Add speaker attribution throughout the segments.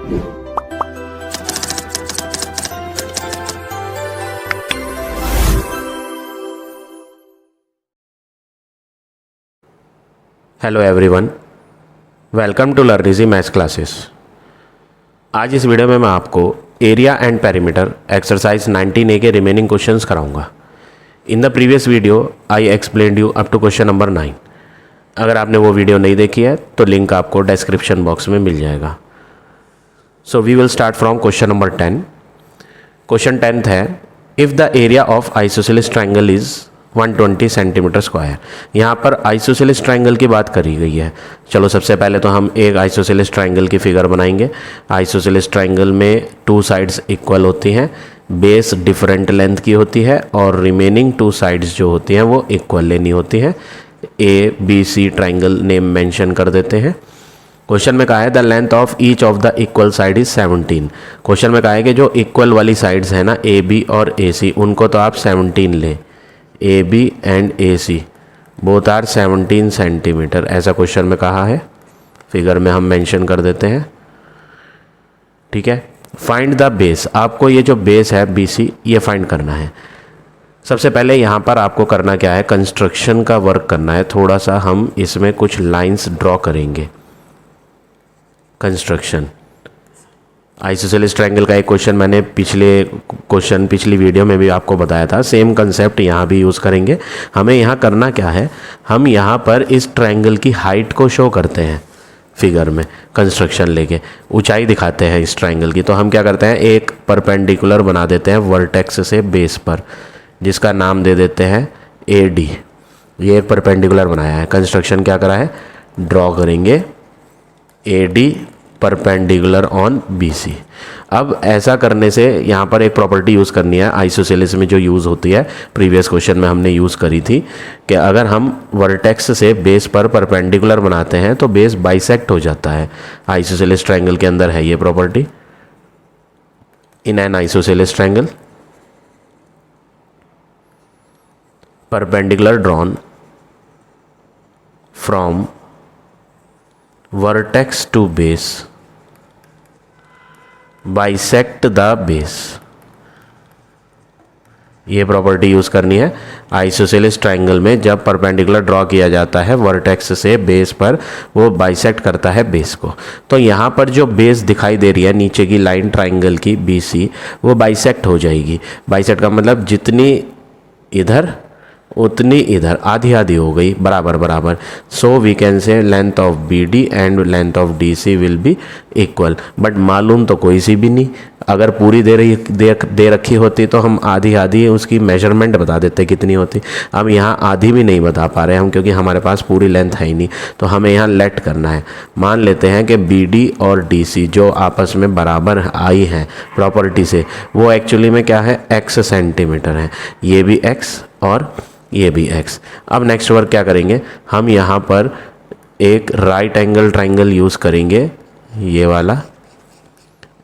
Speaker 1: Hello everyone, welcome to Learnigy maths classes. आज इस video में मैं आपको area and perimeter exercise 19A के रिमेनिंग क्वेश्चंस कराऊंगा। In the previous video I explained you up to question number 9। अगर आपने वो वीडियो नहीं देखी है तो लिंक आपको डिस्क्रिप्शन बॉक्स में मिल जाएगा। So we will start from question number 10। Question 10th है, if the area of isosceles triangle is 120 centimetre square. यहाँ पर आइसोसेलेस ट्राइंगल की बात करी गई है। चलो सबसे पहले तो हम एक आइसोसेलेस ट्राइंगल की फिगर बनाएंगे। आइसोसेलेस ट्राइंगल में टू साइड्स इक्वल होती हैं, बेस डिफरेंट लेंथ की होती है और रिमेनिंग टू साइड्स जो होती हैं वो इक्वल लेनी होती है। ABC ट्राइंगल नेम मेंशन कर देते हैं। क्वेश्चन में कहा है the length of each of the equal side is 17। Question में कहा है कि जो इक्वल वाली साइड्स हैं ना AB और AC, उनको तो आप 17 लें। AB and AC both are 17 centimetre, ऐसा क्वेश्चन में कहा है। फिगर में हम मेंशन कर देते हैं, ठीक है। फाइंड द बेस, आपको ये जो बेस है BC ये फाइंड करना है। सबसे पहले यहाँ पर आपको करना क्या है, कंस्ट्रक्शन का वर्क करना है। थोड़ा सा हम इसमें कुछ लाइंस ड्रॉ करेंगे। कंस्ट्रक्शन आइसोसेलेस ट्रायंगल का एक क्वेश्चन मैंने पिछली वीडियो में भी आपको बताया था। सेम कंसेप्ट यहाँ भी यूज़ करेंगे। हमें यहाँ करना क्या है, हम यहाँ पर इस ट्रायंगल की हाइट को शो करते हैं फिगर में, कंस्ट्रक्शन लेके ऊंचाई दिखाते हैं इस ट्रायंगल की। तो हम क्या करते हैं, एक परपेंडिकुलर बना देते हैं वर्टेक्स से बेस पर, जिसका नाम दे देते हैं AD। ये एक परपेंडिकुलर बनाया है। कंस्ट्रक्शन क्या करा है, ड्रॉ करेंगे AD परपेंडिकुलर ऑन BC। अब ऐसा करने से यहाँ पर एक प्रॉपर्टी यूज़ करनी है आइसोसेलेस में जो यूज़ होती है, प्रीवियस क्वेश्चन में हमने यूज़ करी थी कि अगर हम वर्टेक्स से बेस पर परपेंडिकुलर बनाते हैं तो बेस बाइसेक्ट हो जाता है। आइसोसेलेस ट्रायंगल के अंदर है ये property. In an isosceles triangle perpendicular drawn from vertex to base bisect the base। ये प्रॉपर्टी यूज़ करनी है आइसोसेलेस ट्रायंगल में। जब परपेंडिकुलर ड्रॉ किया जाता है वर्टेक्स से बेस पर, वो बाइसेक्ट करता है बेस को। तो यहाँ पर जो बेस दिखाई दे रही है नीचे की लाइन ट्रायंगल की BC, वो बाइसेक्ट हो जाएगी। बाइसेक्ट का मतलब जितनी इधर उतनी इधर, आधी आधी हो गई, बराबर बराबर। So we can say length of BD and length of DC will be equal. But मालूम तो कोई सी भी नहीं। अगर पूरी दे रखी होती तो हम आधी आधी उसकी मेजरमेंट बता देते कितनी होती। अब यहाँ आधी भी नहीं बता पा रहे हम, क्योंकि हमारे पास पूरी लेंथ है ही नहीं। तो हमें यहाँ लेट करना है। मान लेते हैं कि BD और DC जो आपस में बराबर आई हैं प्रॉपर्टी से, वो एक्चुअली में क्या है, X सेंटीमीटर है। ये भी X और ये भी X। अब नेक्स्ट वर्क क्या करेंगे, हम यहाँ पर एक राइट एंगल ट्रायंगल यूज़ करेंगे, ये वाला।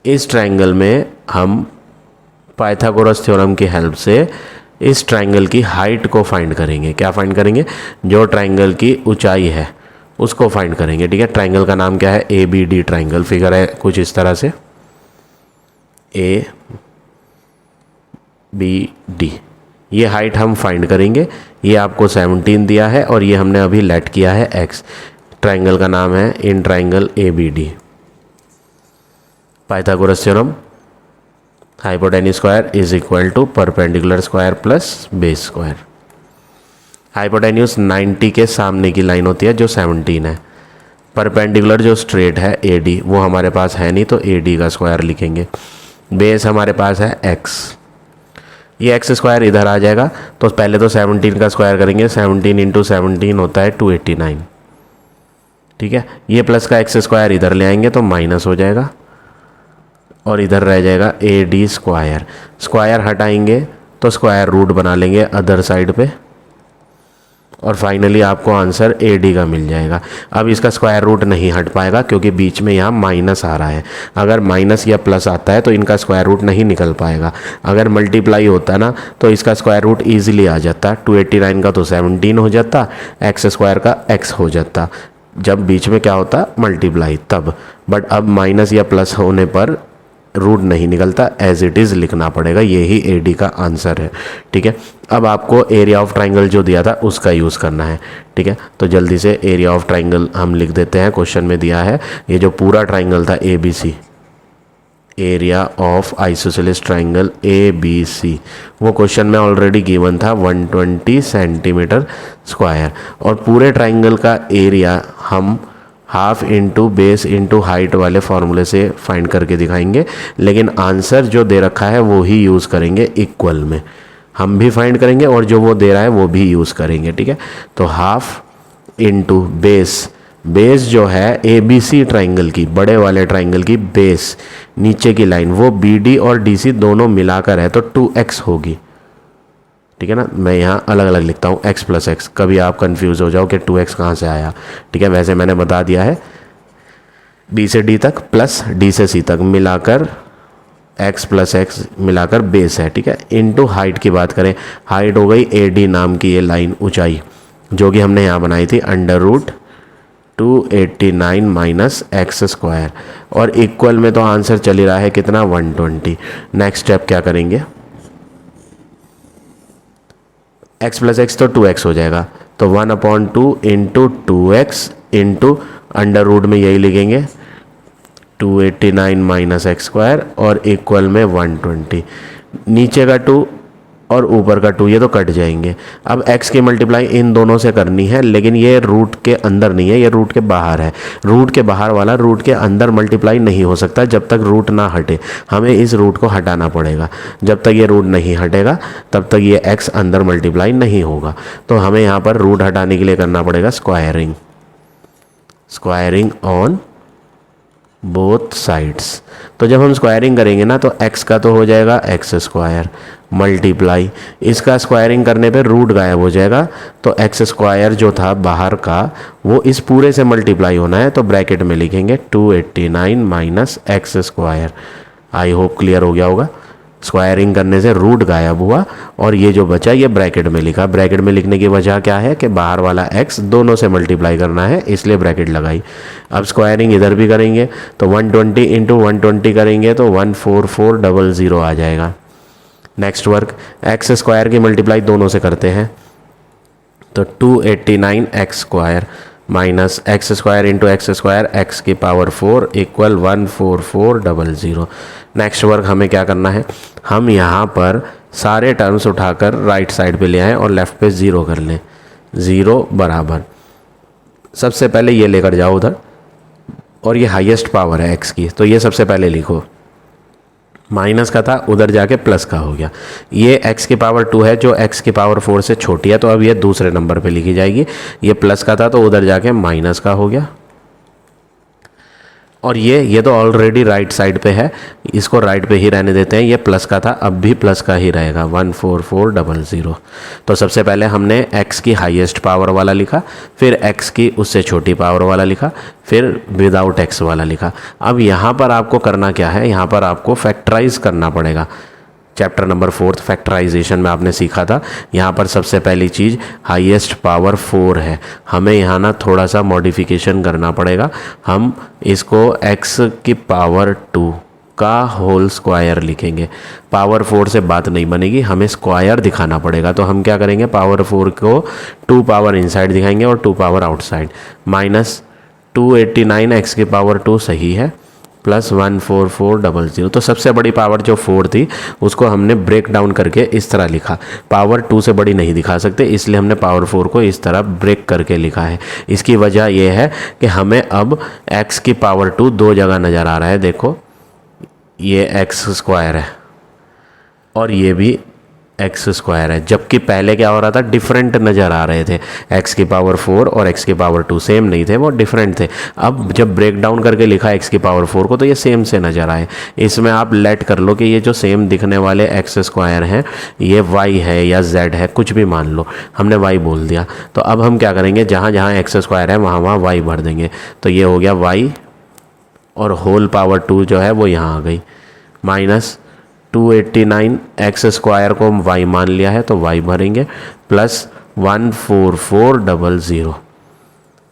Speaker 1: इस ट्रायंगल में हम पाइथागोरस थ्योरम की हेल्प से इस ट्रायंगल की हाइट को फाइंड करेंगे। क्या फाइंड करेंगे, जो ट्रायंगल की ऊंचाई है उसको फाइंड करेंगे, ठीक है। ट्रायंगल का नाम क्या है, ABD ट्रायंगल। फिगर है कुछ इस तरह से ABD। ये हाइट हम फाइंड करेंगे। ये आपको 17 दिया है और ये हमने अभी लेट किया है X। ट्रायंगल का नाम है in triangle ABD। Pythagoras theorem, hypotenuse square is equal to perpendicular square plus base square. Hypotenuse 90 के सामने की लाइन होती है जो 17 है। परपेंडिकुलर जो स्ट्रेट है AD, वो हमारे पास है नहीं, तो AD का स्क्वायर लिखेंगे। बेस हमारे पास है X। ये X स्क्वायर इधर आ जाएगा, तो पहले तो 17 का स्क्वायर करेंगे। 17 इंटू 17 होता है 289, ठीक है। ये प्लस का X स्क्वायर इधर ले आएंगे तो माइनस हो जाएगा और इधर रह जाएगा AD स्क्वायर। स्क्वायर हटाएंगे तो स्क्वायर रूट बना लेंगे अदर साइड पे, और फाइनली आपको आंसर AD का मिल जाएगा। अब इसका स्क्वायर रूट नहीं हट पाएगा क्योंकि बीच में यहाँ माइनस आ रहा है। अगर माइनस या प्लस आता है तो इनका स्क्वायर रूट नहीं निकल पाएगा। अगर मल्टीप्लाई होता ना तो इसका स्क्वायर रूट ईजिली आ जाता। 289 का तो 17 हो जाता, X स्क्वायर का X हो जाता। जब बीच में क्या होता मल्टीप्लाई तब, बट अब माइनस या प्लस होने पर रूट नहीं निकलता, एज इट इज़ लिखना पड़ेगा। यही ए डी का आंसर है। ठीक है, अब आपको एरिया ऑफ ट्राइंगल जो दिया था उसका यूज़ करना है। ठीक है, तो जल्दी से एरिया ऑफ ट्राइंगल हम लिख देते हैं। क्वेश्चन में दिया है ये जो पूरा ट्राइंगल था A B C, area of isosceles triangle A B C, वो क्वेश्चन में ऑलरेडी गिवन था 120 सेंटीमीटर स्क्वायर। और पूरे ट्राइंगल का एरिया हम half into base into height वाले फॉर्मूले से फाइंड करके दिखाएंगे, लेकिन आंसर जो दे रखा है वो ही यूज़ करेंगे इक्वल में। हम भी फाइंड करेंगे और जो वो दे रहा है वो भी यूज़ करेंगे। ठीक है, तो हाफ इंटू बेस, बेस जो है ए बी सी ट्राइंगल की, बड़े वाले ट्राइंगल की बेस, नीचे की लाइन वो बी डी और डी सी दोनों मिलाकर है तो 2x होगी। ठीक है ना, मैं यहाँ अलग अलग लिखता हूँ x प्लस एक्स, कभी आप कंफ्यूज हो जाओ कि 2x कहाँ से आया। ठीक है, वैसे मैंने बता दिया है b से d तक प्लस d से c तक मिलाकर x प्लस एक्स मिलाकर बेस है। ठीक है, इनटू हाइट की बात करें, हाइट हो गई ए डी नाम की ये लाइन ऊंचाई जो कि हमने यहाँ बनाई थी under root 289 minus x square, और इक्वल में तो आंसर चल ही रहा है कितना 120। नेक्स्ट स्टेप क्या करेंगे, x प्लस एक्स तो 2x हो जाएगा, तो 1/2 into 2x into under root में यही लिखेंगे 289 माइनस एक्स स्क्वायर और इक्वल में 120। नीचे का 2 और ऊपर का 2 ये तो कट जाएंगे। अब x की मल्टीप्लाई इन दोनों से करनी है, लेकिन ये रूट के अंदर नहीं है, ये रूट के बाहर है। रूट के बाहर वाला रूट के अंदर मल्टीप्लाई नहीं हो सकता जब तक रूट ना हटे, हमें इस रूट को हटाना पड़ेगा। जब तक ये रूट नहीं हटेगा तब तक ये x अंदर मल्टीप्लाई नहीं होगा। तो हमें यहाँ पर रूट हटाने के लिए करना पड़ेगा squaring, squaring on both sides. तो जब हम स्क्वायरिंग करेंगे ना तो x का तो हो जाएगा एक्स स्क्वायर मल्टीप्लाई, इसका स्क्वायरिंग करने पे रूट गायब हो जाएगा, तो एक्स स्क्वायर जो था बाहर का वो इस पूरे से मल्टीप्लाई होना है, तो ब्रैकेट में लिखेंगे 289 minus x square. I hope clear हो गया होगा। स्क्वायरिंग करने से रूट गायब हुआ और ये जो बचा ये ब्रैकेट में लिखा। ब्रैकेट में लिखने की वजह क्या है कि बाहर वाला x दोनों से मल्टीप्लाई करना है, इसलिए ब्रैकेट लगाई। अब स्क्वायरिंग इधर भी करेंगे तो 120 इंटू 120 करेंगे तो 14400 आ जाएगा। नेक्स्ट वर्क, एक्स स्क्वायर की मल्टीप्लाई दोनों से करते हैं तो 289 x square minus x square into x square x की पावर 4 इक्वल 14400। नेक्स्ट वर्क हमें क्या करना है, हम यहाँ पर सारे टर्म्स उठाकर राइट साइड पे ले आएँ और लेफ़्ट पे 0 कर लें। 0 बराबर, सबसे पहले ये लेकर जाओ उधर, और ये हाईएस्ट पावर है एक्स की, तो ये सबसे पहले लिखो। माइनस का था उधर जाके प्लस का हो गया। ये x की पावर 2 है जो x की पावर 4 से छोटी है, तो अब ये दूसरे नंबर पे लिखी जाएगी। ये प्लस का था तो उधर जाके माइनस का हो गया, और ये तो ऑलरेडी राइट साइड पे है, इसको राइट पे ही रहने देते हैं। ये प्लस का था, अब भी प्लस का ही रहेगा 14400। तो सबसे पहले हमने x की हाईएस्ट पावर वाला लिखा, फिर x की उससे छोटी पावर वाला लिखा, फिर विदाउट x वाला लिखा। अब यहाँ पर आपको करना क्या है, यहाँ पर आपको फैक्टराइज करना पड़ेगा। चैप्टर नंबर 4 फैक्टराइजेशन में आपने सीखा था। यहाँ पर सबसे पहली चीज़ हाईएस्ट पावर 4 है, हमें यहाँ ना थोड़ा सा मॉडिफिकेशन करना पड़ेगा। हम इसको x की पावर 2 का होल स्क्वायर लिखेंगे। पावर 4 से बात नहीं बनेगी, हमें स्क्वायर दिखाना पड़ेगा। तो हम क्या करेंगे, पावर 4 को 2 पावर इनसाइड दिखाएंगे और 2 पावर आउटसाइड। माइनस 289 x की पावर 2 सही है, प्लस 14400। तो सबसे बड़ी पावर जो 4 थी उसको हमने ब्रेक डाउन करके इस तरह लिखा। पावर 2 से बड़ी नहीं दिखा सकते, इसलिए हमने पावर 4 को इस तरह ब्रेक करके लिखा है। इसकी वजह यह है कि हमें अब x की पावर 2 दो जगह नज़र आ रहा है। देखो ये एक्स स्क्वायर है और ये भी एक्स स्क्वायर है, जबकि पहले क्या हो रहा था, डिफरेंट नज़र आ रहे थे। x की पावर 4 और x की पावर 2 सेम नहीं थे, वो डिफरेंट थे। अब जब ब्रेक डाउन करके लिखा x की पावर 4 को तो ये सेम से नज़र आए। इसमें आप लेट कर लो कि ये जो सेम दिखने वाले एक्स स्क्वायर हैं ये y है या z है, कुछ भी मान लो, हमने y बोल दिया। तो अब हम क्या करेंगे, जहाँ जहाँ एक्स स्क्वायर है वहाँ वहाँ y भर देंगे। तो ये हो गया y और होल पावर 2 जो है वो यहाँ आ गई, माइनस 289 एक्स स्क्वायर को हम y मान लिया है तो y भरेंगे, प्लस 14400।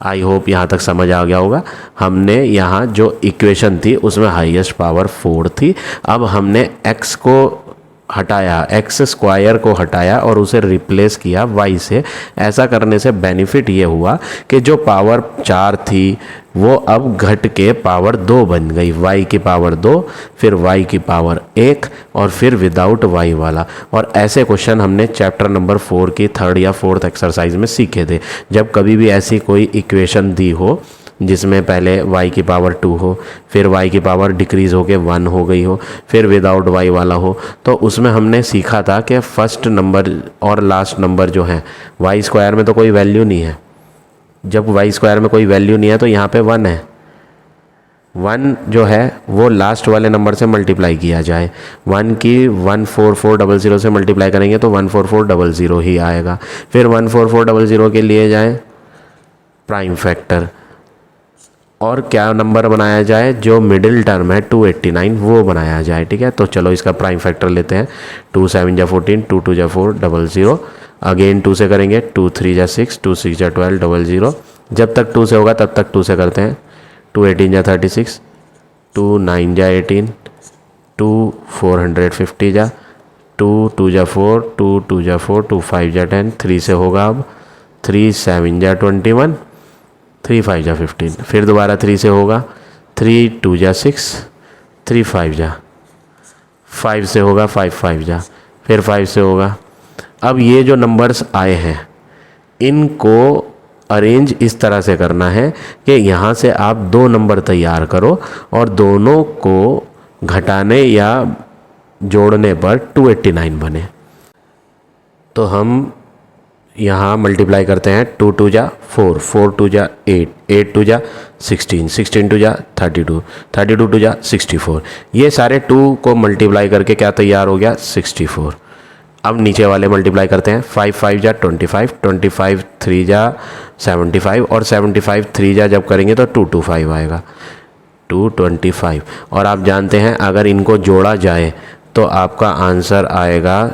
Speaker 1: आई होप यहाँ तक समझ आ गया होगा। हमने यहाँ जो इक्वेशन थी उसमें हाईएस्ट पावर 4 थी। अब हमने x को हटाया, एक्स स्क्वायर को हटाया और उसे रिप्लेस किया y से। ऐसा करने से बेनिफिट ये हुआ कि जो पावर 4 थी वो अब घट के पावर 2 बन गई, y की पावर 2, फिर y की पावर 1 और फिर विदाउट y वाला। और ऐसे क्वेश्चन हमने चैप्टर नंबर 4 की 3rd या 4th एक्सरसाइज में सीखे थे। जब कभी भी ऐसी कोई इक्वेशन दी हो जिसमें पहले y की पावर 2 हो, फिर y की पावर डिक्रीज़ होके 1 हो गई हो, फिर विदाउट y वाला हो, तो उसमें हमने सीखा था कि फर्स्ट नंबर और लास्ट नंबर जो है, y स्क्वायर में तो कोई वैल्यू नहीं है। जब y स्क्वायर में कोई वैल्यू नहीं है तो यहाँ पे 1 है। 1 जो है वो लास्ट वाले नंबर से मल्टीप्लाई किया जाए। 1 की 14400 से मल्टीप्लाई करेंगे तो 14400 ही आएगा। फिर 14400 के लिए जाए प्राइम फैक्टर, और क्या नंबर बनाया जाए, जो मिडिल टर्म है 289 वो बनाया जाए। ठीक है, तो चलो इसका प्राइम फैक्टर लेते हैं। 2 7 जा 14, 2 2 जा 4, 00। अगेन 2 से करेंगे, 2 3 जा 6, 2 6 जा 12, 00। जब तक 2 से होगा तब तक 2 से करते हैं। 2 18 जा 36, 2 9 जा 18, 2 450 जा, 2 2 जा 4, 2 2 जा 4, 2 5 जा 10, 3 से होगा अब, 3 7 जा 21, 3 5 जा 15, फिर दोबारा 3 से होगा, 3 2 जा 6, 3 5 जा, 5 से होगा, 5 5 जा, फिर 5 से होगा। अब ये जो नंबर्स आए हैं इनको अरेंज इस तरह से करना है कि यहाँ से आप 2 नंबर तैयार करो और दोनों को घटाने या जोड़ने पर 289 बने। तो हम यहाँ मल्टीप्लाई करते हैं। 2 2 जा 4, 4 2 जा 8, 8 2 जा 16, 16 2 जा 32, 32 2 जा 64। ये सारे 2 को मल्टीप्लाई करके क्या तैयार हो गया, 64। अब नीचे वाले मल्टीप्लाई करते हैं। 5 5 जा 25, 25 3 जा 75 और 75 3 जा जब करेंगे तो 225 आएगा, 225। और आप जानते हैं अगर इनको जोड़ा जाए तो आपका आंसर आएगा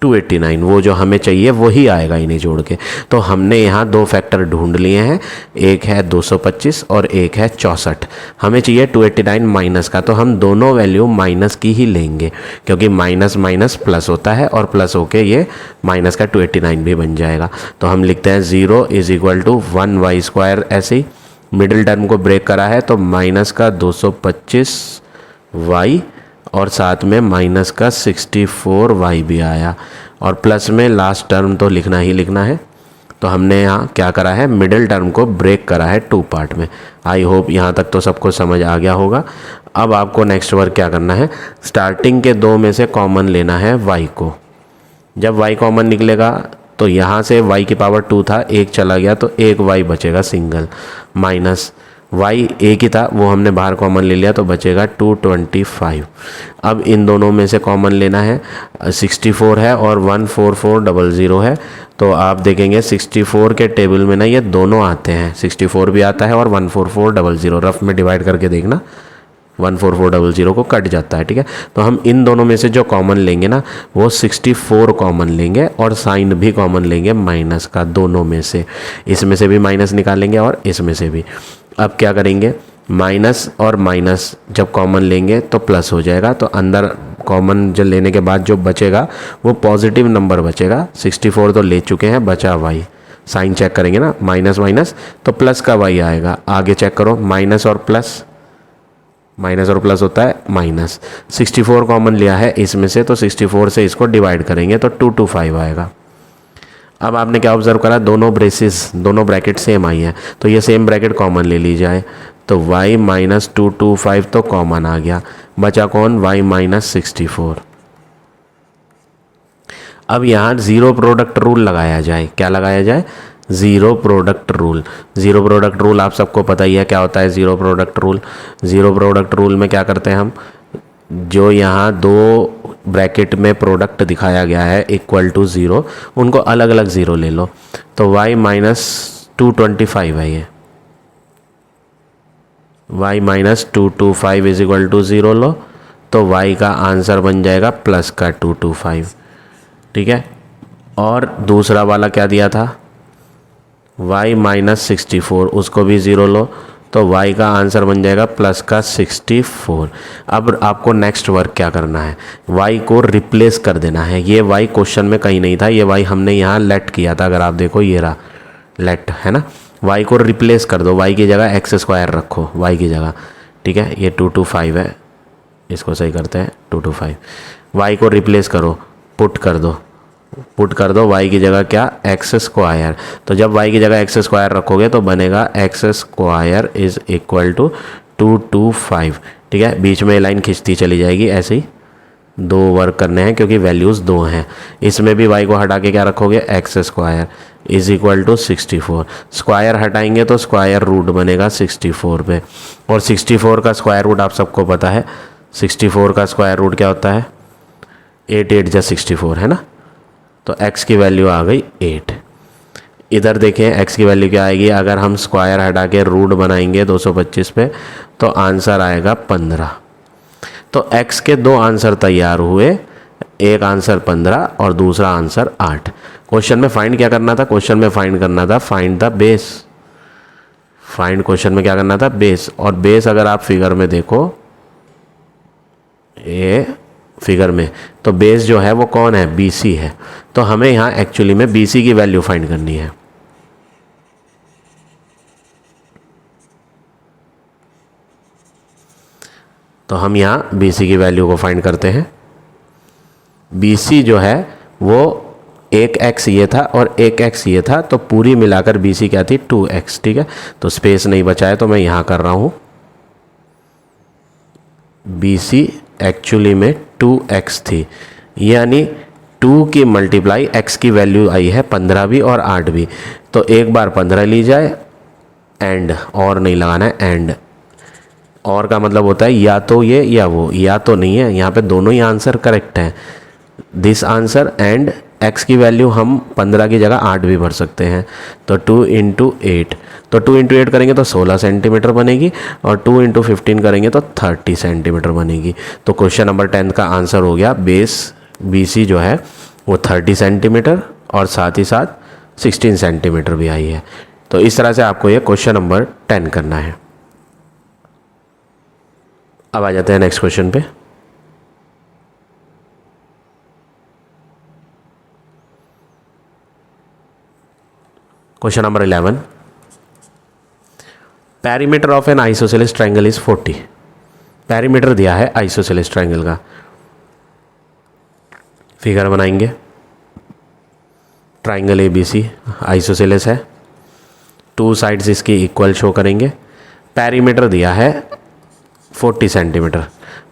Speaker 1: 289, वो जो हमें चाहिए वही आएगा इन्हें जोड़ के। तो हमने यहाँ 2 फैक्टर ढूंढ लिए हैं, एक है 225 और एक है 64। हमें चाहिए 289 माइनस का, तो हम दोनों वैल्यू माइनस की ही लेंगे क्योंकि माइनस माइनस प्लस होता है और प्लस होके ये माइनस का 289 भी बन जाएगा। तो हम लिखते हैं 0 = 1y²। ऐसे ही मिडिल टर्म को ब्रेक करा है तो माइनस का 225y और साथ में माइनस का 64y भी आया, और प्लस में लास्ट टर्म तो लिखना ही लिखना है। तो हमने यहाँ क्या करा है, मिडिल टर्म को ब्रेक करा है 2 पार्ट में। आई होप यहाँ तक तो सबको समझ आ गया होगा। अब आपको नेक्स्ट वर्क क्या करना है, स्टार्टिंग के 2 में से कॉमन लेना है y को। जब y कॉमन निकलेगा तो यहाँ से y की पावर 2 था, 1 चला गया तो 1 y बचेगा सिंगल, माइनस y एक ही था वो हमने बाहर कॉमन ले लिया तो बचेगा 225। अब इन दोनों में से कॉमन लेना है, 64 है और 14400 है। तो आप देखेंगे 64 के टेबल में ना ये दोनों आते हैं, 64 भी आता है और 14400। रफ में डिवाइड करके देखना, 14400 को कट जाता है। ठीक है, तो हम इन दोनों में से जो कॉमन लेंगे ना वो 64 कॉमन लेंगे और साइन भी कॉमन लेंगे माइनस का, दोनों में से। इसमें से भी माइनस निकालेंगे और इसमें से भी। अब क्या करेंगे, माइनस और माइनस जब कॉमन लेंगे तो प्लस हो जाएगा, तो अंदर कॉमन जो लेने के बाद जो बचेगा वो पॉजिटिव नंबर बचेगा। 64 तो ले चुके हैं, बचा y। साइन चेक करेंगे ना, माइनस माइनस तो प्लस का y आएगा। आगे चेक करो, माइनस और प्लस, माइनस और प्लस होता है माइनस। 64 कॉमन लिया है इसमें से, तो 64 से इसको डिवाइड करेंगे तो 225 आएगा। अब आपने क्या ऑब्जर्व करा, दोनों ब्रेसेस, दोनों ब्रैकेट सेम आई हैं, तो ये सेम ब्रैकेट कॉमन ले ली जाए। तो y - 225 तो कॉमन आ गया, बचा कौन, y - 64। अब यहाँ ज़ीरो प्रोडक्ट रूल लगाया जाए। क्या लगाया जाए, zero product rule. Zero product rule आप सबको पता ही है क्या होता है। Zero product rule, zero product rule में क्या करते हैं हम, जो यहाँ 2 ब्रैकेट में प्रोडक्ट दिखाया गया है इक्वल टू 0, उनको अलग अलग 0 ले लो। तो y - 225 है ये, y - 225 = 0 लो, तो y का आंसर बन जाएगा प्लस का 225। ठीक है, और दूसरा वाला क्या दिया था, y माइनस 64, उसको भी ज़ीरो लो तो y का आंसर बन जाएगा प्लस का 64। अब आपको नेक्स्ट वर्क क्या करना है, y को रिप्लेस कर देना है। ये y क्वेश्चन में कहीं नहीं था, ये y हमने यहाँ लेट किया था। अगर आप देखो ये रहा लेट, है ना। y को रिप्लेस कर दो, y की जगह एक्स स्क्वायर रखो y की जगह, ठीक है। ये 225 है, इसको सही करते हैं 225। y को रिप्लेस करो, पुट कर दो y की जगह क्या, एक्स स्क्वायर। तो जब y की जगह एक्स स्क्वायर रखोगे तो बनेगा x square is equal to 225, ठीक है। बीच में लाइन खिंचती चली जाएगी, ऐसे ही दो वर्क करने हैं क्योंकि वैल्यूज़ दो हैं। इसमें भी y को हटा के क्या रखोगे, x square is equal to 64। Square हटाएंगे तो स्क्वायर रूट बनेगा 64 पे, और 64 का स्क्वायर रूट आप सबको पता है। 64 का स्क्वायर रूट क्या होता है, 8 8 जा 64, है ना। तो x की वैल्यू आ गई 8। इधर देखें x की वैल्यू क्या आएगी, अगर हम स्क्वायर हटा के रूट बनाएंगे 225 पे तो आंसर आएगा 15। तो x के दो आंसर तैयार हुए, एक आंसर 15 और दूसरा आंसर 8। क्वेश्चन में फाइंड क्या करना था, क्वेश्चन में फाइंड करना था find the base. Find question में क्या करना था, बेस। और बेस अगर आप फिगर में देखो, ये फिगर में, तो बेस जो है वो कौन है, BC है। तो हमें यहाँ एक्चुअली में BC की वैल्यू फाइंड करनी है। तो हम यहाँ BC की वैल्यू को फाइंड करते हैं। BC जो है वो एक x ये था और एक x ये था, तो पूरी मिलाकर BC क्या थी, 2x, ठीक है। तो स्पेस नहीं बचा है तो मैं यहाँ कर रहा हूँ BC एक्चुअली में 2x थी, यानी 2 की मल्टीप्लाई x की वैल्यू आई है 15 भी और 8 भी। तो एक बार 15 ली जाए, एंड और नहीं लगाना है, एंड और का मतलब होता है या तो ये या वो, या तो नहीं है। यहाँ पे दोनों ही आंसर करेक्ट हैं, दिस आंसर एंड x की वैल्यू हम 15 की जगह 8 भी भर सकते हैं। तो 2 इंटू 8, तो 2 इंटू 8 करेंगे तो 16 सेंटीमीटर बनेगी, और 2 इंटू 15 करेंगे तो 30 सेंटीमीटर बनेगी। तो क्वेश्चन नंबर 10 का आंसर हो गया बेस BC जो है वो 30 सेंटीमीटर और साथ ही साथ 16 सेंटीमीटर भी आई है। तो इस तरह से आपको ये क्वेश्चन नंबर 10 करना है। अब आ जाते हैं नेक्स्ट क्वेश्चन पे। Question number 11, perimeter of N isosceles triangle is 40। Perimeter दिया है आइसोसेलेस ट्रायंगल का, फिगर बनाएंगे। ट्रायंगल ABC आइसोसेलेस है, 2 साइड्स इसकी इक्वल शो करेंगे। पेरीमीटर दिया है 40 सेंटीमीटर।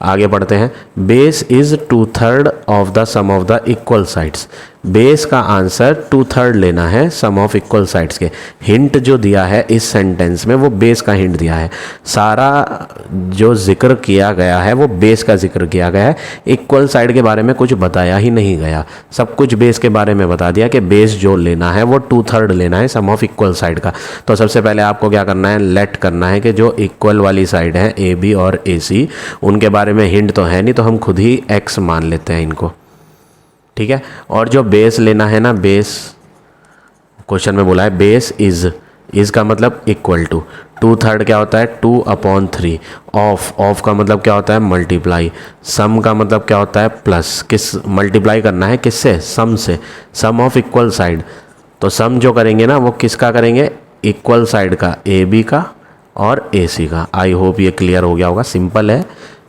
Speaker 1: आगे बढ़ते हैं। Base is 2/3 of the sum of the equal sides. Base का आंसर 2/3 लेना है सम ऑफ इक्वल साइड्स के। हिंट जो दिया है इस सेंटेंस में वो बेस का हिंट दिया है। सारा जो जिक्र किया गया है वो बेस का जिक्र किया गया है, इक्वल साइड के बारे में कुछ बताया ही नहीं गया। सब कुछ बेस के बारे में बता दिया कि बेस जो लेना है वो 2/3 लेना है सम ऑफ इक्वल साइड का। तो सबसे पहले आपको क्या करना है, लेट करना है कि जो इक्वल वाली साइड है AB और AC, उनके बारे में हिंट तो है नहीं, तो हम खुद ही x मान लेते हैं इनको, ठीक है। और जो बेस लेना है ना, बेस क्वेश्चन में बोला है बेस इज का मतलब इक्वल टू, 2/3 क्या होता है 2/3, ऑफ का मतलब क्या होता है मल्टीप्लाई, सम का मतलब क्या होता है प्लस। किस मल्टीप्लाई करना है किससे, सम से, सम ऑफ इक्वल साइड। तो सम जो करेंगे ना वो किसका करेंगे, इक्वल साइड का, AB का और AC का। आई होप ये क्लियर हो गया होगा, सिंपल है।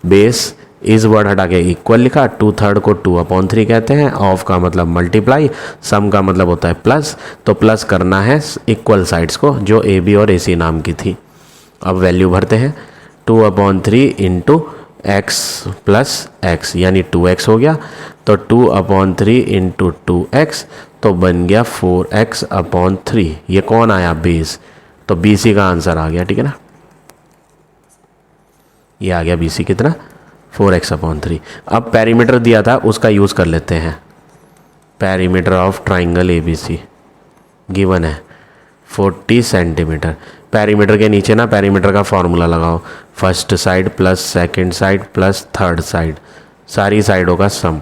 Speaker 1: बेस इस वर्ड हटा के इक्वल लिखा, 2/3 को 2/3 कहते हैं, ऑफ का मतलब मल्टीप्लाई, सम का मतलब होता है प्लस। तो प्लस करना है इक्वल साइड्स को जो AB और AC नाम की थी। अब वैल्यू भरते हैं, 2/3 इंटू x प्लस x यानी 2x हो गया। तो 2/3 इंटू 2x तो बन गया 4x/3। ये कौन आया, बेस। तो BC का आंसर आ गया, ठीक है ना। ये आ गया BC कितना, 4x/3। अब पेरीमीटर दिया था उसका यूज़ कर लेते हैं। Perimeter of triangle ABC given है 40 सेंटीमीटर। पेरीमीटर के नीचे ना पेरीमीटर का फॉर्मूला लगाओ, first side plus second side plus third side, सारी साइडों का सम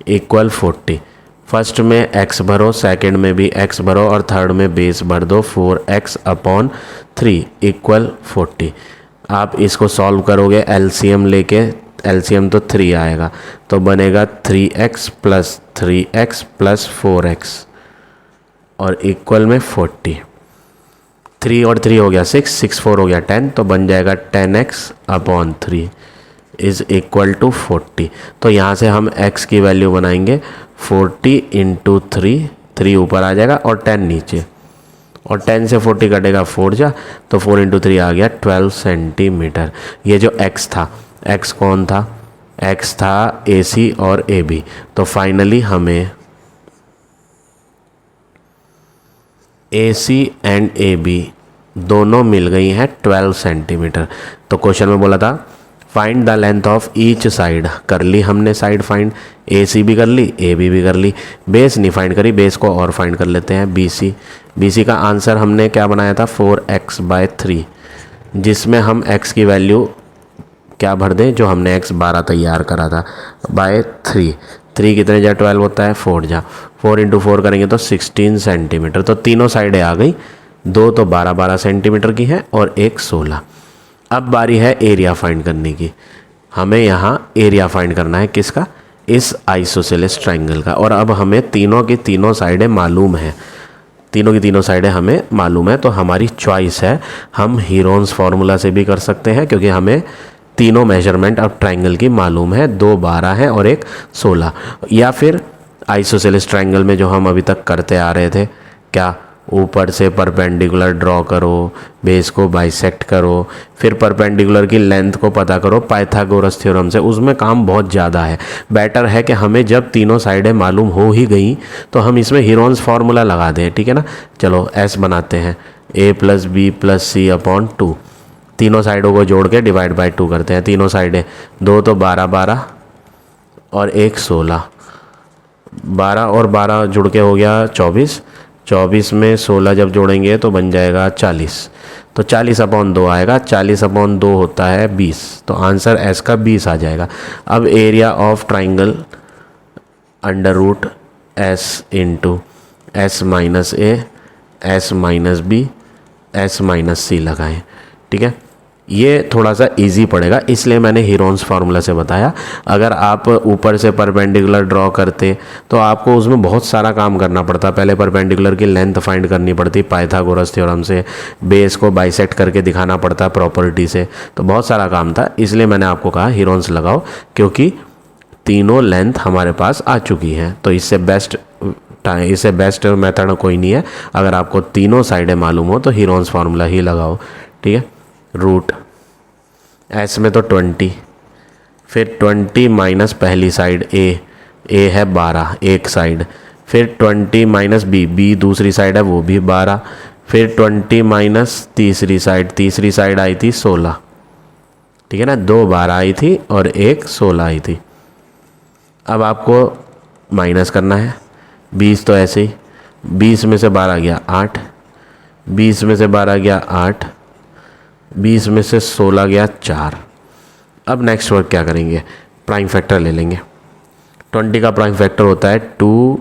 Speaker 1: इक्वल 40। फर्स्ट में x भरो, सेकंड में भी x भरो और थर्ड में बेस भर दो 4x/3 इक्वल 40। आप इसको सॉल्व करोगे एलसीएम लेके, एलसीएम तो 3 आएगा, तो बनेगा 3x plus 3x plus 4x और इक्वल में 40। 3 और 3 हो गया 6, 6 4 हो गया 10, तो बन जाएगा 10x/3 इज़ इक्वल टू 40। तो यहाँ से हम x की वैल्यू बनाएंगे 40 इंटू 3 ऊपर आ जाएगा और 10 नीचे, और 10 से 40 कटेगा 4 जा, तो 4 इंटू 3 आ गया 12 सेंटीमीटर। ये जो x था, x कौन था? x था AC और AB। तो फाइनली हमें AC एंड AB दोनों मिल गई हैं 12 सेंटीमीटर। तो क्वेश्चन में बोला था find the length of each side. कर ली हमने साइड फाइंड, AC भी कर ली, AB भी कर ली, बेस नहीं फाइंड करी, बेस को और फाइंड कर लेते हैं BC। BC का आंसर हमने क्या बनाया था 4x/3, जिसमें हम x की वैल्यू क्या भर दें, जो हमने x 12 तैयार करा था, बाय 3। 3 कितने जा 12 होता है 4 जा, 4 इंटू 4 करेंगे तो 16 सेंटीमीटर। तो तीनों साइडें आ गई, 2 तो 12 सेंटीमीटर की है और एक 16। अब बारी है एरिया फाइंड करने की। हमें यहाँ एरिया फाइंड करना है किसका? इस आइसोसेलेस ट्रायंगल का। और अब हमें तीनों की तीनों साइडें मालूम है, तीनों की तीनों साइडें हमें मालूम है, तो हमारी चॉइस है हम हीरोन्स फार्मूला से भी कर सकते हैं, क्योंकि हमें तीनों मेजरमेंट अब ट्रायंगल की मालूम है, 2 12 है और एक 16। या फिर आइसोसेलेस ट्रायंगल में जो हम अभी तक करते आ रहे थे, क्या ऊपर से परपेंडिकुलर ड्रॉ करो, बेस को बाइसेक्ट करो, फिर परपेंडिकुलर की लेंथ को पता करो पाइथागोरस थ्योरम से, उसमें काम बहुत ज़्यादा है। बेटर है कि हमें जब तीनों साइडें मालूम हो ही गई तो हम इसमें हीरोन्स फार्मूला लगा दें, ठीक है ना। चलो S बनाते हैं, A + B + C/2। तीनों साइडों को जोड़ के डिवाइड बाई 2 करते हैं। तीनों साइडें 2 तो 12 और एक 16, 12 और 12 जुड़ के हो गया 24, 24 में 16 जब जोड़ेंगे तो बन जाएगा 40। तो 40/2 आएगा, 40/2 होता है 20, तो आंसर S का 20 आ जाएगा। अब area of triangle √S into S - A S - B S - C लगाएं, ठीक है। ये थोड़ा सा इजी पड़ेगा, इसलिए मैंने हीरोन्स फार्मूला से बताया। अगर आप ऊपर से परपेंडिकुलर ड्रॉ करते तो आपको उसमें बहुत सारा काम करना पड़ता। पहले परपेंडिकुलर की लेंथ फाइंड करनी पड़ती पाइथागोरस थ्योरम से, बेस को बाइसेक्ट करके दिखाना पड़ता प्रॉपर्टी से, तो बहुत सारा काम था। इसलिए मैंने आपको कहा हीरोन्स लगाओ, क्योंकि तीनों लेंथ हमारे पास आ चुकी हैं। तो इससे बेस्ट मेथड कोई नहीं है। अगर आपको तीनों साइडें मालूम हो तो हीरोन्स फार्मूला ही लगाओ, ठीक है। रूट S में तो 20, फिर 20 माइनस पहली साइड A है 12 एक साइड, फिर 20 माइनस B दूसरी साइड है वो भी 12, फिर 20 माइनस तीसरी साइड आई थी 16, ठीक है ना। 2 12 आई थी और एक 16 आई थी। अब आपको माइनस करना है, 20 तो ऐसे ही, 20 में से 12 गया 8, 20 में से 12 गया 8, 20 में से 16 गया 4। अब नेक्स्ट वर्क क्या करेंगे, प्राइम फैक्टर ले लेंगे। 20 का प्राइम फैक्टर होता है 2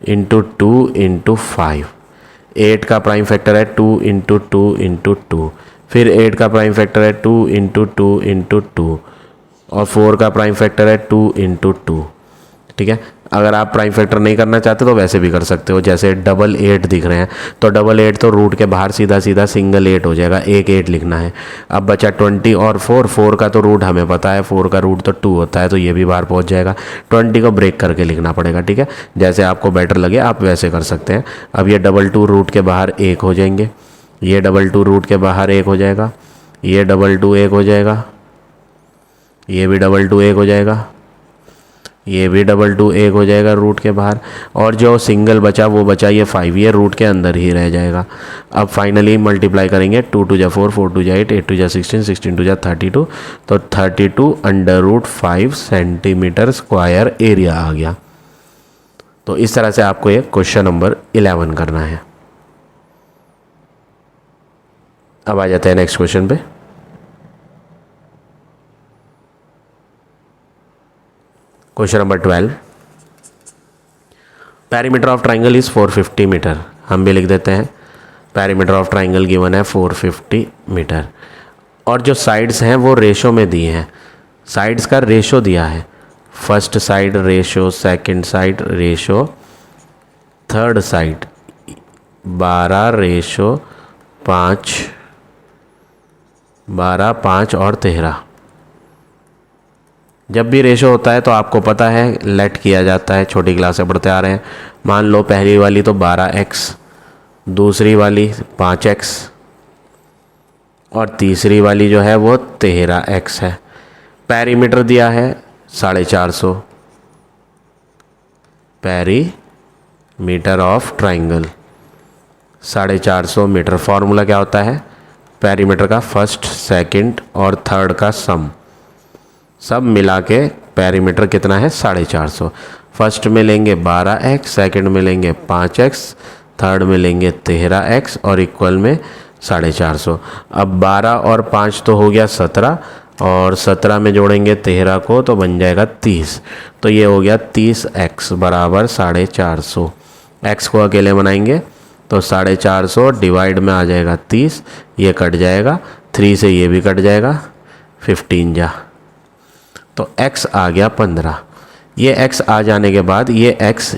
Speaker 1: इंटू 2 इंटू 5। 8 का प्राइम फैक्टर है 2 इंटू 2 इंटू 2। फिर 8 का प्राइम फैक्टर है 2 इंटू 2 इंटू 2, और 4 का प्राइम फैक्टर है 2 इंटू 2, ठीक है। अगर आप प्राइम फैक्टर नहीं करना चाहते तो वैसे भी कर सकते हो, जैसे 8 दिख रहे हैं तो 8 तो रूट के बाहर सीधा सीधा सिंगल 8 हो जाएगा, एक 8 लिखना है। अब बचा 20 और 4 का तो रूट हमें पता है, 4 का रूट तो 2 होता है, तो ये भी बाहर पहुंच जाएगा। 20 को ब्रेक करके लिखना पड़ेगा, ठीक है। जैसे आपको बेटर लगे आप वैसे कर सकते हैं। अब ये 2 रूट के बाहर 1 हो जाएंगे, ये 2 रूट के बाहर 1 हो जाएगा, ये 2 1 हो जाएगा, ये भी 2 1 हो जाएगा, ये भी 2 1 हो जाएगा रूट के बाहर, और जो सिंगल बचा वो बचा ये 5, ये रूट के अंदर ही रह जाएगा। अब फाइनली मल्टीप्लाई करेंगे, 2 2 जा 4, 4 2 जा 8, 8 2 जा 16, 16 2 जा 32, तो 32 √5 सेंटीमीटर स्क्वायर एरिया आ गया। तो इस तरह से आपको ये क्वेश्चन नंबर 11 करना है। अब आ जाते हैं नेक्स्ट क्वेश्चन पे। Question number 12। Perimeter of triangle is 450 metre, हम भी लिख देते हैं पेरीमीटर ऑफ ट्राइंगल गिवन है 450 मीटर। और जो साइड्स हैं वो रेशो में दिए हैं, साइड्स का रेशो दिया है, first side ratio, second side ratio, third side 12:5, 12, 5 और 13। जब भी रेशो होता है तो आपको पता है लेट किया जाता है, छोटी क्लास से पढ़ते आ रहे हैं। मान लो पहली वाली तो 12x, दूसरी वाली 5x और तीसरी वाली जो है वो 13x है। पेरीमीटर दिया है 450, perimeter of triangle 450 metre. Formula क्या होता है, पेरीमीटर का फर्स्ट, सेकंड और थर्ड का सम, सब मिला के पेरीमीटर कितना है 450। फर्स्ट में लेंगे 12x, सेकंड में लेंगे 5x, थर्ड में लेंगे 13x और इक्वल में 450। अब 12 और 5 तो हो गया 17 और 17 में जोड़ेंगे 13 को तो बन जाएगा 30। तो ये हो गया 30x बराबर 450। x को अकेले बनाएंगे तो 450 डिवाइड में आ जाएगा 30, ये कट जाएगा, 3 से ये भी कट जाएगा, 15 जा, तो x आ गया 15। ये x आ जाने के बाद ये x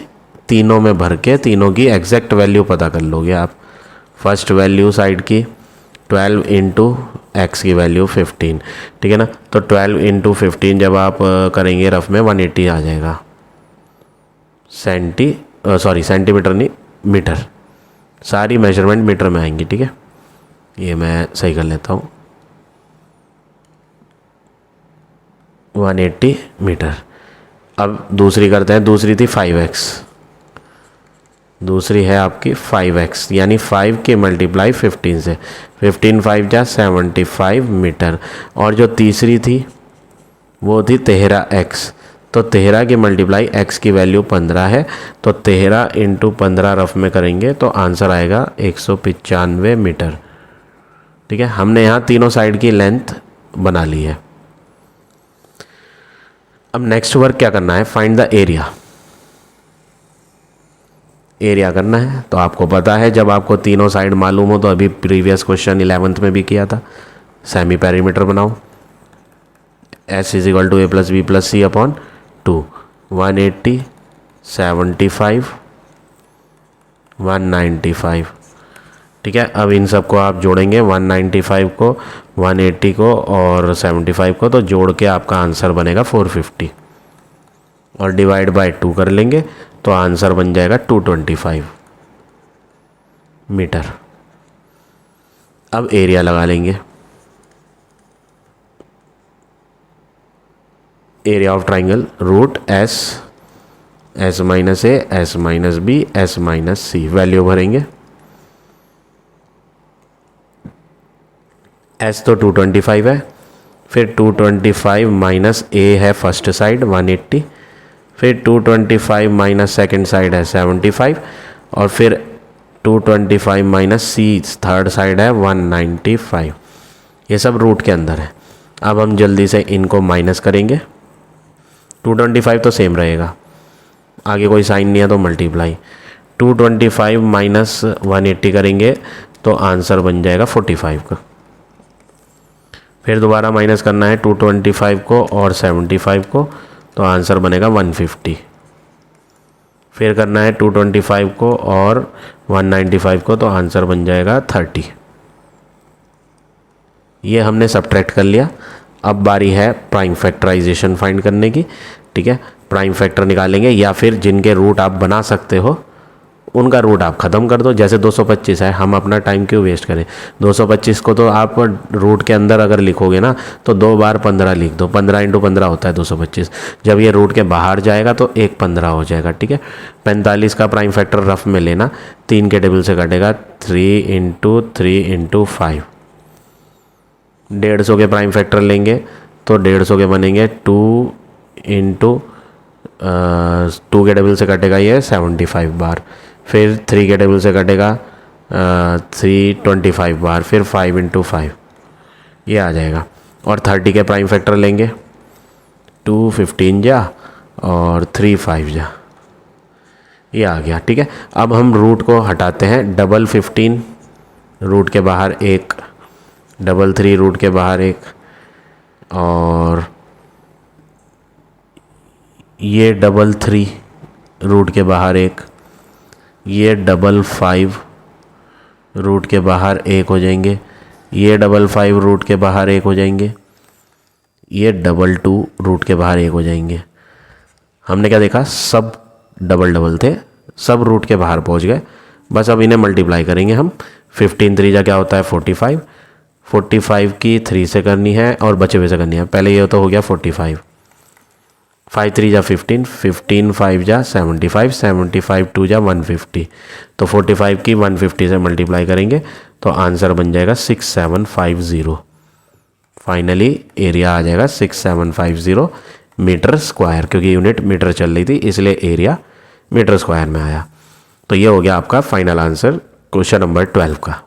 Speaker 1: तीनों में भर के तीनों की एग्जैक्ट वैल्यू पता कर लोगे आप। फर्स्ट वैल्यू साइड की 12 इंटू एक्स की वैल्यू 15, ठीक है ना। तो 12 इंटू 15 जब आप करेंगे रफ में 180 आ जाएगा, सेंटीमीटर नहीं मीटर, सारी मेजरमेंट मीटर में आएंगी, ठीक है। ये मैं सही कर लेता हूँ, 180 मीटर। अब दूसरी करते हैं, दूसरी थी 5x, दूसरी है आपकी 5x यानी 5 के मल्टीप्लाई 15 से, 15 5 जा 75 मीटर। और जो तीसरी थी वो थी 13x, तो 13 के मल्टीप्लाई x की वैल्यू 15 है, तो 13 इंटू 15 रफ में करेंगे तो आंसर आएगा 195 मीटर, ठीक है। हमने यहाँ तीनों साइड की लेंथ बना ली है। अब नेक्स्ट वर्क क्या करना है, फाइंड द एरिया। एरिया करना है तो आपको पता है, जब आपको तीनों साइड मालूम हो तो अभी प्रीवियस क्वेश्चन 11th में भी किया था, सेमी पेरीमीटर बनाओ, S = a + b + c upon 2, 180, 75, 195, ठीक है। अब इन सब को आप जोड़ेंगे, 195 को, 180 को और 75 को, तो जोड़ के आपका आंसर बनेगा 450 और डिवाइड बाय 2 कर लेंगे तो आंसर बन जाएगा 225 मीटर। अब एरिया लगा लेंगे, area of triangle root S, S - a, S - b, S - c, value भरेंगे। S तो 225 है, फिर 225 माइनस a है फर्स्ट साइड 180, फिर 225 माइनस सेकेंड साइड है 75 और फिर 225 माइनस c थर्ड साइड है 195। ये सब रूट के अंदर है। अब हम जल्दी से इनको माइनस करेंगे, 225 तो सेम रहेगा, आगे कोई साइन नहीं है तो मल्टीप्लाई, 225 माइनस 180 करेंगे तो आंसर बन जाएगा 45 का। फिर दोबारा माइनस करना है 225 को और 75 को तो आंसर बनेगा 150। फिर करना है 225 को और 195 को तो आंसर बन जाएगा 30। ये हमने सब्ट्रैक्ट कर लिया। अब बारी है प्राइम फैक्टराइजेशन फाइंड करने की, ठीक है। प्राइम फैक्टर निकालेंगे या फिर जिनके रूट आप बना सकते हो उनका रूट आप ख़त्म कर दो। जैसे 225 है, हम अपना टाइम क्यों वेस्ट करें, 225 को तो आप रूट के अंदर अगर लिखोगे ना तो 2 बार 15 लिख दो, 15 × 15 होता है 225। जब ये रूट के बाहर जाएगा तो 1 15 हो जाएगा, ठीक है। 45 का प्राइम फैक्टर रफ में लेना, 3 के टेबल से कटेगा, 3 × 3 × 5। 150 के प्राइम फैक्टर लेंगे तो 150 के बनेंगे 2 × 2 के टेबल से कटेगा ये 75 बार, फिर 3 के टेबल से कटेगा 325 बार, फिर 5 × 5 ये आ जाएगा। और 30 के प्राइम फैक्टर लेंगे, 2 15 जा और 3 5 जा, ये आ गया, ठीक है। अब हम रूट को हटाते हैं, डबल 15 रूट के बाहर एक, डबल 3 रूट के बाहर एक, और ये डबल 3 रूट के बाहर एक, ये डबल 5 रूट के बाहर एक हो जाएंगे, ये डबल 5 रूट के बाहर एक हो जाएंगे, ये डबल 2 रूट के बाहर एक हो जाएंगे। हमने क्या देखा, सब डबल डबल थे, सब रूट के बाहर पहुंच गए। बस अब इन्हें मल्टीप्लाई करेंगे हम। 15 3 जा क्या होता है 45, 45 की 3 से करनी है और बचे हुए से करनी है। पहले ये तो हो गया 45, 5 3 जा 15, 15 5 जा 75, 75 2 जा 150। तो 45 की 150 से मल्टीप्लाई करेंगे तो आंसर बन जाएगा 6750। फाइनली एरिया आ जाएगा 6750 मीटर स्क्वायर, क्योंकि यूनिट मीटर चल रही थी इसलिए एरिया मीटर स्क्वायर में आया। तो ये हो गया आपका फाइनल आंसर क्वेश्चन नंबर 12 का।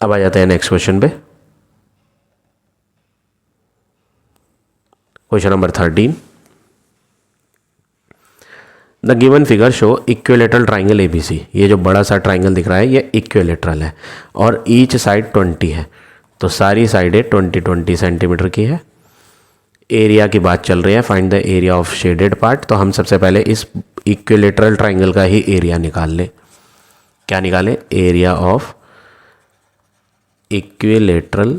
Speaker 1: अब आ जाते हैं नेक्स्ट क्वेश्चन पे। Question number 13, the given figure show equilateral triangle ABC. ये जो बड़ा सा ट्राइंगल दिख रहा है ये इक्विलेटरल है और ईच साइड 20 है, तो सारी साइडें 20-20 सेंटीमीटर की है। एरिया की बात चल रही है, find the area of shaded part. तो हम सबसे पहले इस इक्विलेटरल ट्राइंगल का ही एरिया निकाल ले। क्या निकाले, एरिया ऑफ इक्विलेटरल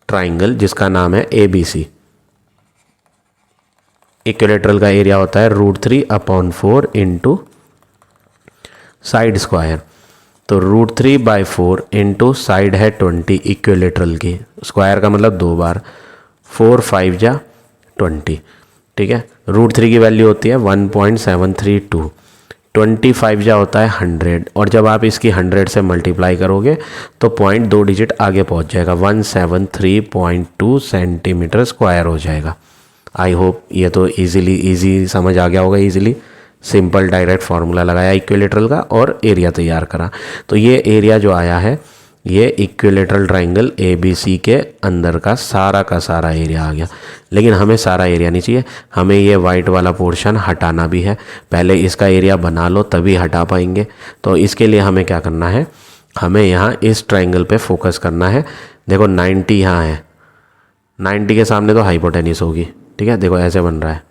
Speaker 1: ट्राइंगल जिसका नाम है एबीसी। इक्विलेटरल का एरिया होता है √3/4 इंटू साइड स्क्वायर। तो √3/4 इंटू साइड है 20 इक्विलेटरल की, स्क्वायर का मतलब 2 बार, 4 5 जा 20, ठीक है। √3 की वैल्यू होती है 1.732, 25 जा होता है 100, और जब आप इसकी 100 से मल्टीप्लाई करोगे तो पॉइंट 2 डिजिट आगे पहुंच जाएगा, 173.2 सेंटीमीटर स्क्वायर हो जाएगा। आई होप ये तो इजी समझ आ गया होगा। इजीली सिंपल डायरेक्ट फार्मूला लगाया इक्विलेटरल का और एरिया तैयार करा। तो ये एरिया जो आया है ये इक्विलेटरल ट्राइंगल एबीसी के अंदर का सारा एरिया आ गया। लेकिन हमें सारा एरिया नहीं चाहिए, हमें ये वाइट वाला पोर्शन हटाना भी है। पहले इसका एरिया बना लो तभी हटा पाएंगे। तो इसके लिए हमें क्या करना है, हमें यहाँ इस ट्राइंगल पे फोकस करना है। देखो 90 यहाँ है, 90 के सामने तो हाइपोटेन्यूस होगी, ठीक है। देखो ऐसे बन रहा है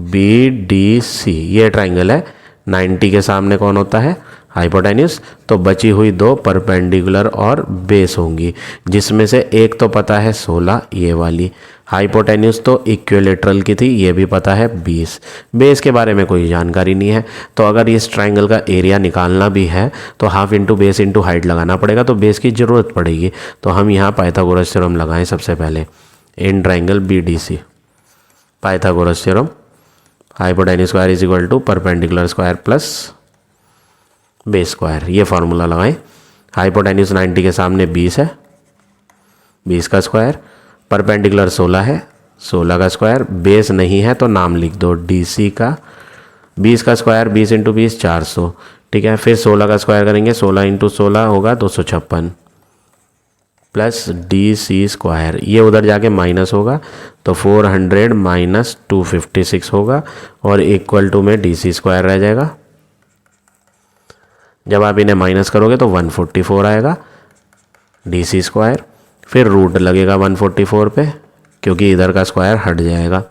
Speaker 1: BDC, ये ट्राइंगल है। 90 के सामने कौन होता है, हाइपोटेन्यूस। तो बची हुई 2 परपेंडिकुलर और बेस होंगी, जिसमें से एक तो पता है 16, ये वाली। हाइपोटेन्यूस तो इक्विलेटरल की थी, ये भी पता है 20। बेस के बारे में कोई जानकारी नहीं है। तो अगर इस ट्राइंगल का एरिया निकालना भी है तो half into base into height लगाना पड़ेगा, तो बेस की ज़रूरत पड़ेगी। तो हम यहाँ पाइथागोरस थ्योरम लगाएं सबसे पहले। In triangle BDC, Pythagoras theorem, hypotenuse square is equal to perpendicular square plus base square, ये फार्मूला लगाएं। हाइपोटेन्यूस 90 के सामने 20 है, 20 का स्क्वायर, परपेंडिकुलर 16 है, 16 का स्क्वायर, बेस नहीं है तो नाम लिख दो DC का। 20 का स्क्वायर 20 इंटू 20 400, ठीक है। फिर 16 का स्क्वायर करेंगे, 16 इंटू 16 होगा 256 प्लस DC स्क्वायर, ये उधर जाके माइनस होगा तो 400 माइनस 256 होगा और इक्वल टू में DC स्क्वायर रह जाएगा। जब आप इन्हें माइनस करोगे तो 144 आएगा DC स्क्वायर, फिर रूट लगेगा 144 पे क्योंकि इधर का स्क्वायर हट जाएगा,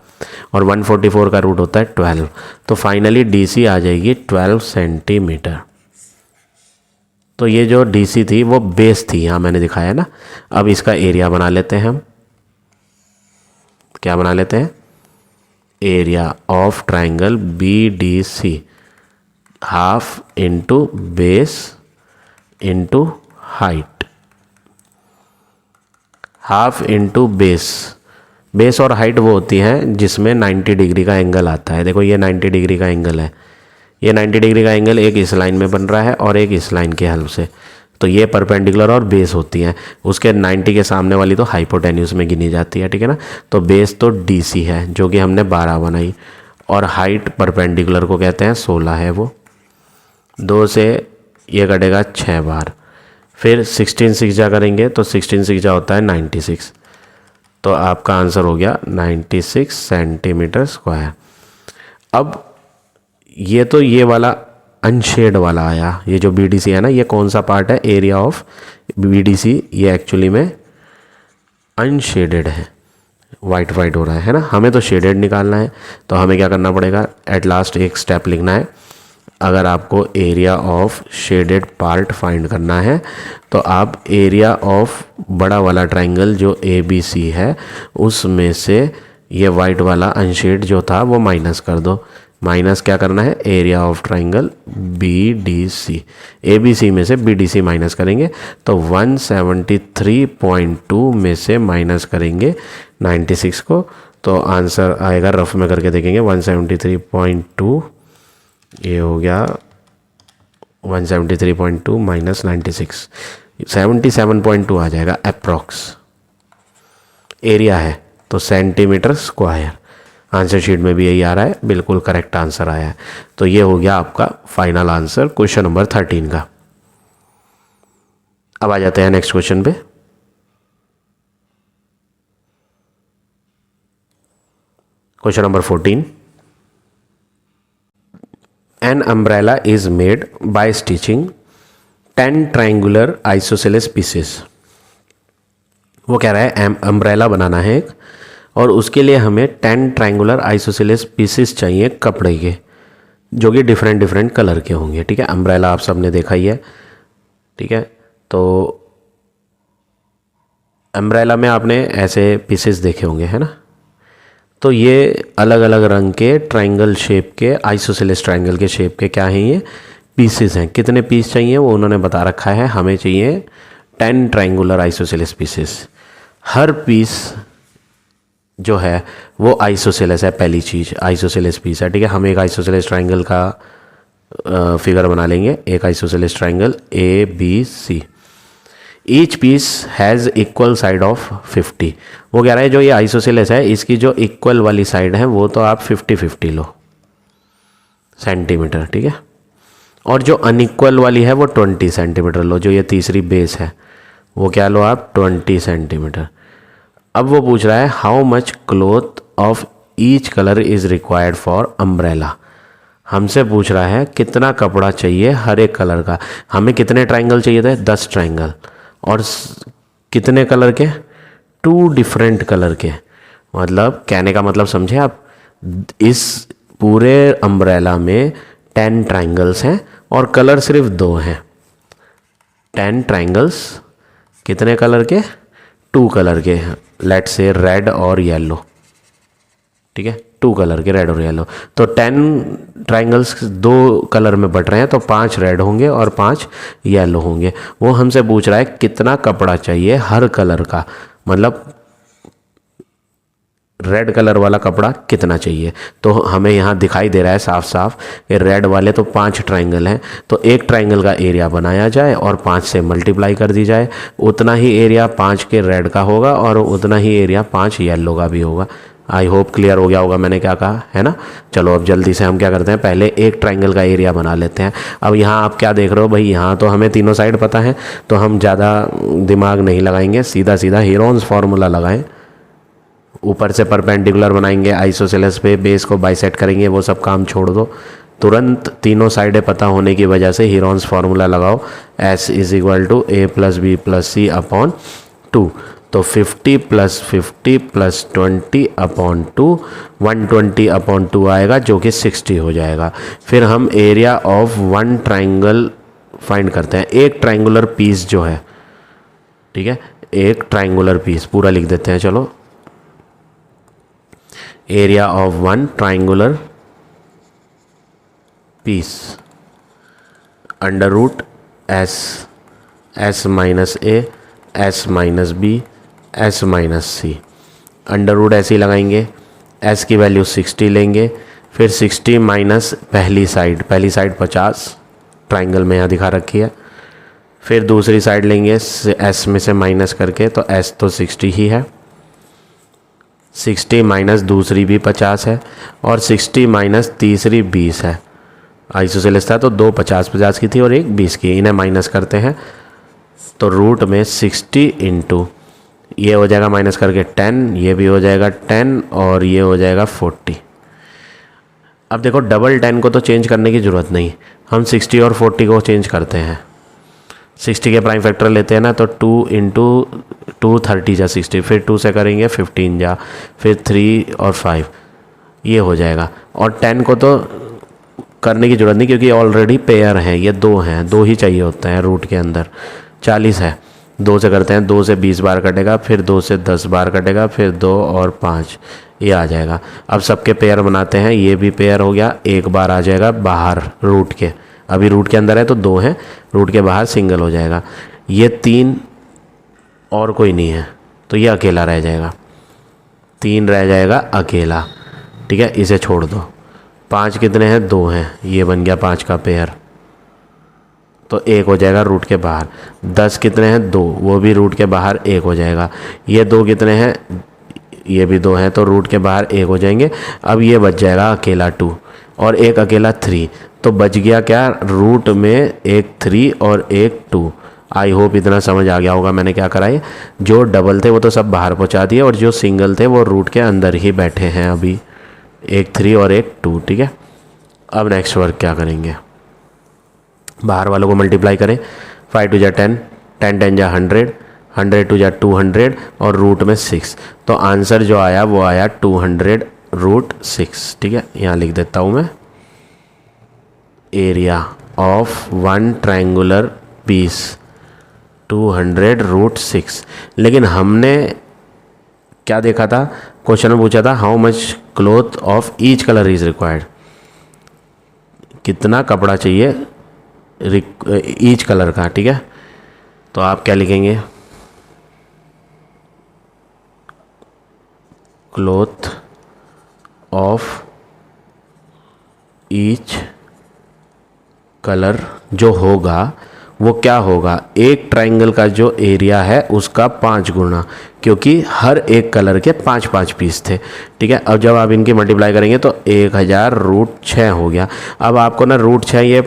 Speaker 1: और 144 का रूट होता है 12। तो फाइनली DC आ जाएगी 12 सेंटीमीटर। तो ये जो DC थी वो बेस थी, यहाँ मैंने दिखाया ना। अब इसका एरिया बना लेते हैं हम। क्या बना लेते हैं, area of triangle BDC, half into base into height, half into base. Base और हाइट वो होती है जिसमें 90 डिग्री का एंगल आता है। देखो ये 90 डिग्री का एंगल है, ये 90 डिग्री का एंगल एक इस लाइन में बन रहा है और एक इस लाइन के हेल्प से। तो ये परपेंडिकुलर और बेस होती हैं, उसके 90 के सामने वाली तो हाइपोटेन्यूस में गिनी जाती है, ठीक है ना। तो बेस तो DC है जो कि हमने 12 बनाई, और हाइट परपेंडिकुलर को कहते हैं 16 है, वो 2 से ये कटेगा 6 बार। फिर 16 6 जा करेंगे तो 16 6 जा होता है 96, तो आपका आंसर हो गया 96 सेंटीमीटर स्क्वायर। अब ये तो ये वाला अनशेड वाला आया, ये जो BDC है ना, ये कौन सा पार्ट है, एरिया ऑफ BDC, ये एक्चुअली में अनशेडेड है, वाइट वाइट हो रहा है ना, हमें तो शेडेड निकालना है। तो हमें क्या करना पड़ेगा, एट लास्ट एक स्टेप लिखना है। अगर आपको area of shaded part find करना है तो आप एरिया ऑफ बड़ा वाला ट्राइंगल जो ABC है उसमें से ये वाइट वाला अनशेड जो था वो माइनस कर दो। माइनस क्या करना है, area of triangle BDC, ABC में से BDC माइनस करेंगे तो 173.2 में से माइनस करेंगे 96 को, तो आंसर आएगा, रफ में करके देखेंगे 173.2, ये हो गया 173.2 माइनस 96, 77.2 आ जाएगा अप्रॉक्स। एरिया है तो सेंटीमीटर स्क्वायर, आंसर शीट में भी यही आ रहा है, बिल्कुल करेक्ट आंसर आया है। तो ये हो गया आपका फाइनल आंसर क्वेश्चन नंबर 13 का। अब आ जाते हैं नेक्स्ट क्वेश्चन पे। Question number 14, an umbrella is made by stitching 10 triangular isosceles pieces. वो कह रहा है अम्ब्रेला बनाना है एक, और उसके लिए हमें 10 ट्राइंगुलर आइसोसेलेस पीसेस चाहिए कपड़े के, जो कि डिफरेंट डिफरेंट कलर के होंगे। ठीक है, अम्ब्रेला आप सबने देखा ही है। ठीक है, तो अम्ब्रेला में आपने ऐसे पीसेस देखे होंगे, है ना। तो ये अलग अलग रंग के ट्राइंगल शेप के, आइसोसेलेस ट्राइंगल के शेप के क्या हैं, ये पीसेस हैं। कितने पीस चाहिए वो उन्होंने बता रखा है, हमें चाहिए 10 ट्राइंगुलर आइसोसेलेस पीसेस। हर पीस जो है वो आइसोसेलेस है, पहली चीज़ आइसोसेलेस पीस है। ठीक है, हम एक आइसोसेलेस ट्राइंगल का फिगर बना लेंगे, एक isosceles triangle ABC। Each piece has equal side of 50। वो कह रहा है जो ये आइसोसेलेस है इसकी जो इक्वल वाली साइड है वो तो आप 50-50 लो सेंटीमीटर। ठीक है, और जो अनइक्वल वाली है वो 20 सेंटीमीटर लो। जो ये तीसरी बेस है वो क्या लो आप 20 सेंटीमीटर। अब वो पूछ रहा है how much cloth of each colour is required for umbrella. हमसे पूछ रहा है कितना कपड़ा चाहिए हर एक कलर का। हमें कितने ट्राइंगल चाहिए थे, 10 ट्राइंगल, और कितने कलर के, 2 डिफरेंट कलर के। मतलब कहने का मतलब समझे आप, इस पूरे अम्ब्रेला में 10 ट्राइंगल्स हैं और कलर सिर्फ 2 हैं। 10 ट्राइंगल्स कितने कलर के, 2 कलर के, लेट्स से रेड और येलो। ठीक है, 2 कलर के, रेड और येलो। तो 10 ट्राइंगल्स 2 कलर में बट रहे हैं, तो 5 रेड होंगे और 5 येलो होंगे। वो हमसे पूछ रहा है कितना कपड़ा चाहिए हर कलर का, मतलब रेड कलर वाला कपड़ा कितना चाहिए। तो हमें यहाँ दिखाई दे रहा है साफ साफ कि रेड वाले तो 5 ट्राइंगल हैं, तो एक ट्राइंगल का एरिया बनाया जाए और 5 से मल्टीप्लाई कर दी जाए, उतना ही एरिया 5 के रेड का होगा और उतना ही एरिया 5 येलो का भी होगा। आई होप क्लियर हो गया होगा मैंने क्या कहा, है ना। चलो अब जल्दी से हम क्या करते हैं, पहले एक ट्राइंगल का एरिया बना लेते हैं। अब यहाँ आप क्या देख रहे हो भाई, यहाँ तो हमें तीनों साइड पता है, तो हम ज़्यादा दिमाग नहीं लगाएंगे, सीधा सीधा हीरोन्स फार्मूला लगाएं। ऊपर से परपेंडिकुलर बनाएंगे, आइसोसेलेस पे बेस को बाइसेक्ट करेंगे, वो सब काम छोड़ दो। तुरंत तीनों साइडें पता होने की वजह से हीरोन्स फार्मूला लगाओ, S = A + B + C / 2। तो 50 + 50 + 20/2 120/2 आएगा, जो कि 60 हो जाएगा। फिर हम एरिया ऑफ 1 ट्राइंगल फाइंड करते हैं। एक ट्राइंगुलर पीस जो है, ठीक है, एक ट्राइंगुलर पीस पूरा लिख देते हैं। चलो, area of 1 triangular piece √S, S - A, S - B, S - C। √ ऐसे ही लगाएंगे, S की वैल्यू 60 लेंगे, फिर 60 माइनस पहली साइड 50 ट्राइंगल में यहाँ दिखा रखी है, फिर दूसरी साइड लेंगे S में से माइनस करके, तो S तो 60 ही है, 60 माइनस दूसरी भी 50 है, और 60 माइनस तीसरी 20 है। आइसोसेलेस था तो 2 50-50 की थी और एक 20 की, इन्हें माइनस करते हैं। तो रूट में 60 × ये हो जाएगा माइनस करके 10, ये भी हो जाएगा 10 और ये हो जाएगा 40। अब देखो डबल 10 को तो चेंज करने की ज़रूरत नहीं, हम 60 और 40 को चेंज करते हैं। 60 के प्राइम फैक्टर लेते हैं ना, तो 2 इंटू 2 30 जा 60, फिर 2 से करेंगे 15 जा, फिर 3 और 5, ये हो जाएगा। और 10 को तो करने की ज़रूरत नहीं क्योंकि ऑलरेडी पेयर हैं, ये 2 हैं, 2 ही चाहिए होते हैं रूट के अंदर। 40 है, 2 से करते हैं, 2 से 20 बार कटेगा, फिर 2 से 10 बार कटेगा, फिर 2 और 5, ये आ जाएगा। अब सबके पेयर बनाते हैं, ये भी पेयर हो गया, एक बार आ जाएगा बाहर रूट के, अभी रूट के अंदर है तो 2 हैं, रूट के बाहर सिंगल हो जाएगा। ये 3 और कोई नहीं है तो ये अकेला रह जाएगा, 3 रह जाएगा अकेला, ठीक है, इसे छोड़ दो। 5 कितने हैं, 2 हैं, ये बन गया 5 का पेयर, तो 1 हो जाएगा रूट के बाहर। 10 कितने हैं, 2, वो भी रूट के बाहर 1 हो जाएगा। ये 2 कितने हैं, ये भी 2 हैं, तो रूट के बाहर 1 हो जाएंगे। अब ये बच जाएगा अकेला 2 और एक अकेला 3, तो बच गया क्या, रूट में एक 3 और एक 2। आई होप इतना समझ आ गया होगा मैंने क्या कराई। जो डबल थे वो तो सब बाहर पहुंचा दिए और जो सिंगल थे वो रूट के अंदर ही बैठे हैं अभी, एक 3 और एक 2, ठीक है। अब नेक्स्ट वर्क क्या करेंगे, बाहर वालों को मल्टीप्लाई करें, 5 2 जा 10, 10 10 जा 100, 100 2 जा 200 और रूट में 6, तो आंसर जो आया वो आया 200 रूट 6, ठीक है। यहाँ लिख देता हूँ मैं, area of one triangular piece 200 root 6। लेकिन हमने क्या देखा था, क्वेश्चन में पूछा था how much cloth of each colour is required, कितना कपड़ा चाहिए ईच कलर का, ठीक है। तो आप क्या लिखेंगे, क्लॉथ ऑफ ईच कलर जो होगा वो क्या होगा, एक ट्रायंगल का जो एरिया है उसका 5 गुना, क्योंकि हर एक कलर के 5-5 पीस थे, ठीक है। अब जब आप इनकी मल्टीप्लाई करेंगे तो 1000 रूट 6 हो गया। अब आपको ना रूट 6 ये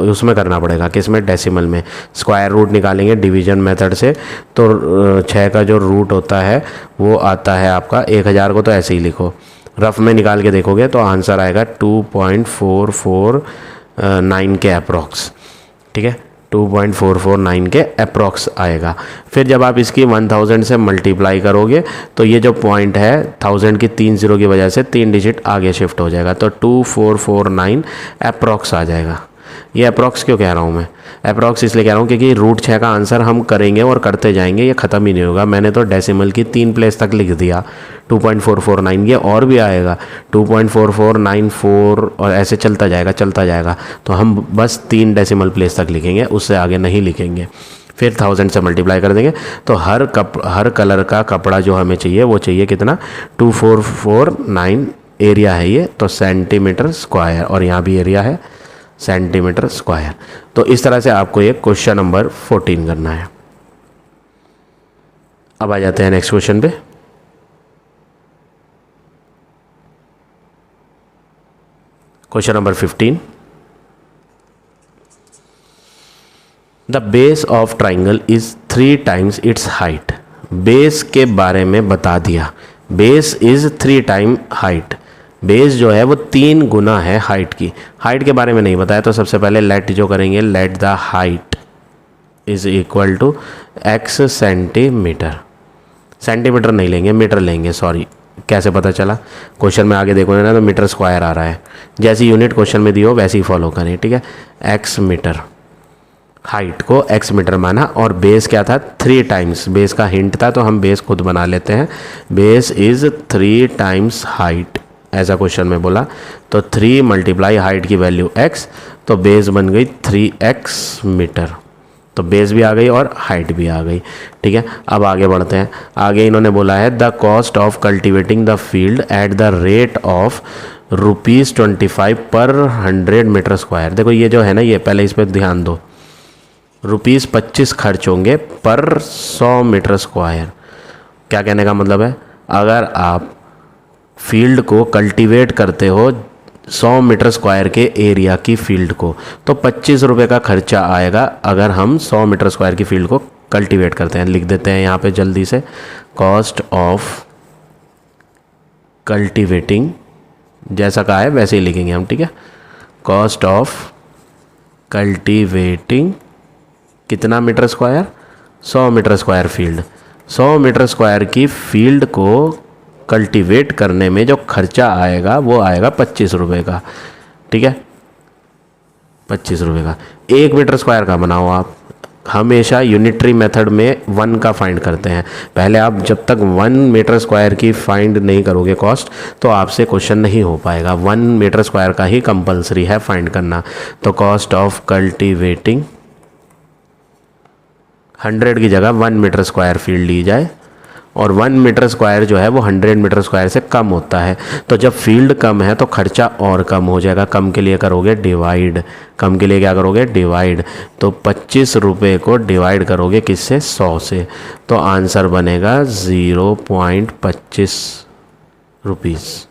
Speaker 1: उसमें करना पड़ेगा, किसमें, डेसिमल में। स्क्वायर रूट निकालेंगे डिवीजन मेथड से, तो 6 का जो रूट होता है वो आता है आपका 1000 को, तो ऐसे ही लिखो, रफ में निकाल के देखोगे तो आंसर आएगा 2.449 के अप्रॉक्स, ठीक है, 2.449 के अप्रॉक्स आएगा। फिर जब आप इसकी 1000 से मल्टीप्लाई करोगे तो ये जो पॉइंट है 1000 की 3 0 की वजह से 3 डिजिट आगे शिफ्ट हो जाएगा, तो 2449 अप्रॉक्स आ जाएगा। ये अप्रॉक्स क्यों कह रहा हूँ मैं, अप्रॉक्स इसलिए कह रहा हूँ क्योंकि रूट 6 का आंसर हम करेंगे और करते जाएंगे, ये ख़त्म ही नहीं होगा। मैंने तो डेसिमल की 3 प्लेस तक लिख दिया, 2.449, ये और भी आएगा 2.4494 और ऐसे चलता जाएगा। तो हम बस 3 डेसिमल प्लेस तक लिखेंगे, उससे आगे नहीं लिखेंगे। फिर 1000 से मल्टीप्लाई कर देंगे तो हर कलर का कपड़ा जो हमें चाहिए वो चाहिए कितना, 2449 एरिया है ये, तो सेंटीमीटर स्क्वायर, और यहाँ भी एरिया है सेंटीमीटर स्क्वायर। तो इस तरह से आपको ये क्वेश्चन नंबर 14 करना है। अब आ जाते हैं नेक्स्ट क्वेश्चन पे। Question number 15, the base of triangle is 3 times it's height. Base के बारे में बता दिया, base is 3 time height, base जो है वो 3 गुना है हाइट की। हाइट के बारे में नहीं बताया, तो सबसे पहले लेट जो करेंगे, let the height is equal to x centimetre. Centimetre नहीं लेंगे, मीटर लेंगे, सॉरी। कैसे पता चला, क्वेश्चन में आगे देखोगे ना तो मीटर स्क्वायर आ रहा है, जैसी यूनिट क्वेश्चन में दी हो वैसे ही फॉलो करें, ठीक है। x मीटर, हाइट को x मीटर माना, और बेस क्या था, 3 टाइम्स, बेस का हिंट था तो हम बेस खुद बना लेते हैं। बेस इज 3 टाइम्स हाइट, ऐसा क्वेश्चन में बोला, तो 3 मल्टीप्लाई हाइट की वैल्यू x, तो बेस बन गई 3x मीटर, तो बेस भी आ गई और हाइट भी आ गई, ठीक है। अब आगे बढ़ते हैं। आगे इन्होंने बोला है the cost of cultivating the field at the rate of ₹25 पर 100 मीटर स्क्वायर। देखो ये जो है ना, ये पहले इस पर ध्यान दो, ₹25 खर्च होंगे पर 100 मीटर स्क्वायर। क्या कहने का मतलब है, अगर आप फील्ड को कल्टीवेट करते हो 100 मीटर स्क्वायर के एरिया की फील्ड को, तो ₹25 का खर्चा आएगा अगर हम 100 मीटर स्क्वायर की फील्ड को कल्टीवेट करते हैं। लिख देते हैं यहाँ पे जल्दी से, कॉस्ट ऑफ कल्टीवेटिंग, जैसा कहा है वैसे ही लिखेंगे हम, ठीक है। कॉस्ट ऑफ कल्टीवेटिंग कितना metre square, 100 metre square field. 100 metre square की फील्ड को कल्टीवेट करने में जो खर्चा आएगा वो आएगा 25 रुपये का, ठीक है, 25 रुपये का। 1 मीटर स्क्वायर का बनाओ आप, हमेशा यूनिटरी मेथड में 1 का फाइंड करते हैं। पहले आप जब तक 1 मीटर स्क्वायर की फाइंड नहीं करोगे कॉस्ट, तो आपसे क्वेश्चन नहीं हो पाएगा। 1 मीटर स्क्वायर का ही कंपलसरी है फाइंड करना। तो कॉस्ट ऑफ कल्टीवेटिंग 100 की जगह 1 मीटर स्क्वायर फील्ड ली जाए, और 1 मीटर स्क्वायर जो है वो 100 मीटर स्क्वायर से कम होता है। तो जब फील्ड कम है तो खर्चा और कम हो जाएगा। कम के लिए करोगे डिवाइड, कम के लिए क्या करोगे, डिवाइड। तो 25 रुपये को डिवाइड करोगे किससे, 100 से, तो आंसर बनेगा 0.25 रुपीज़।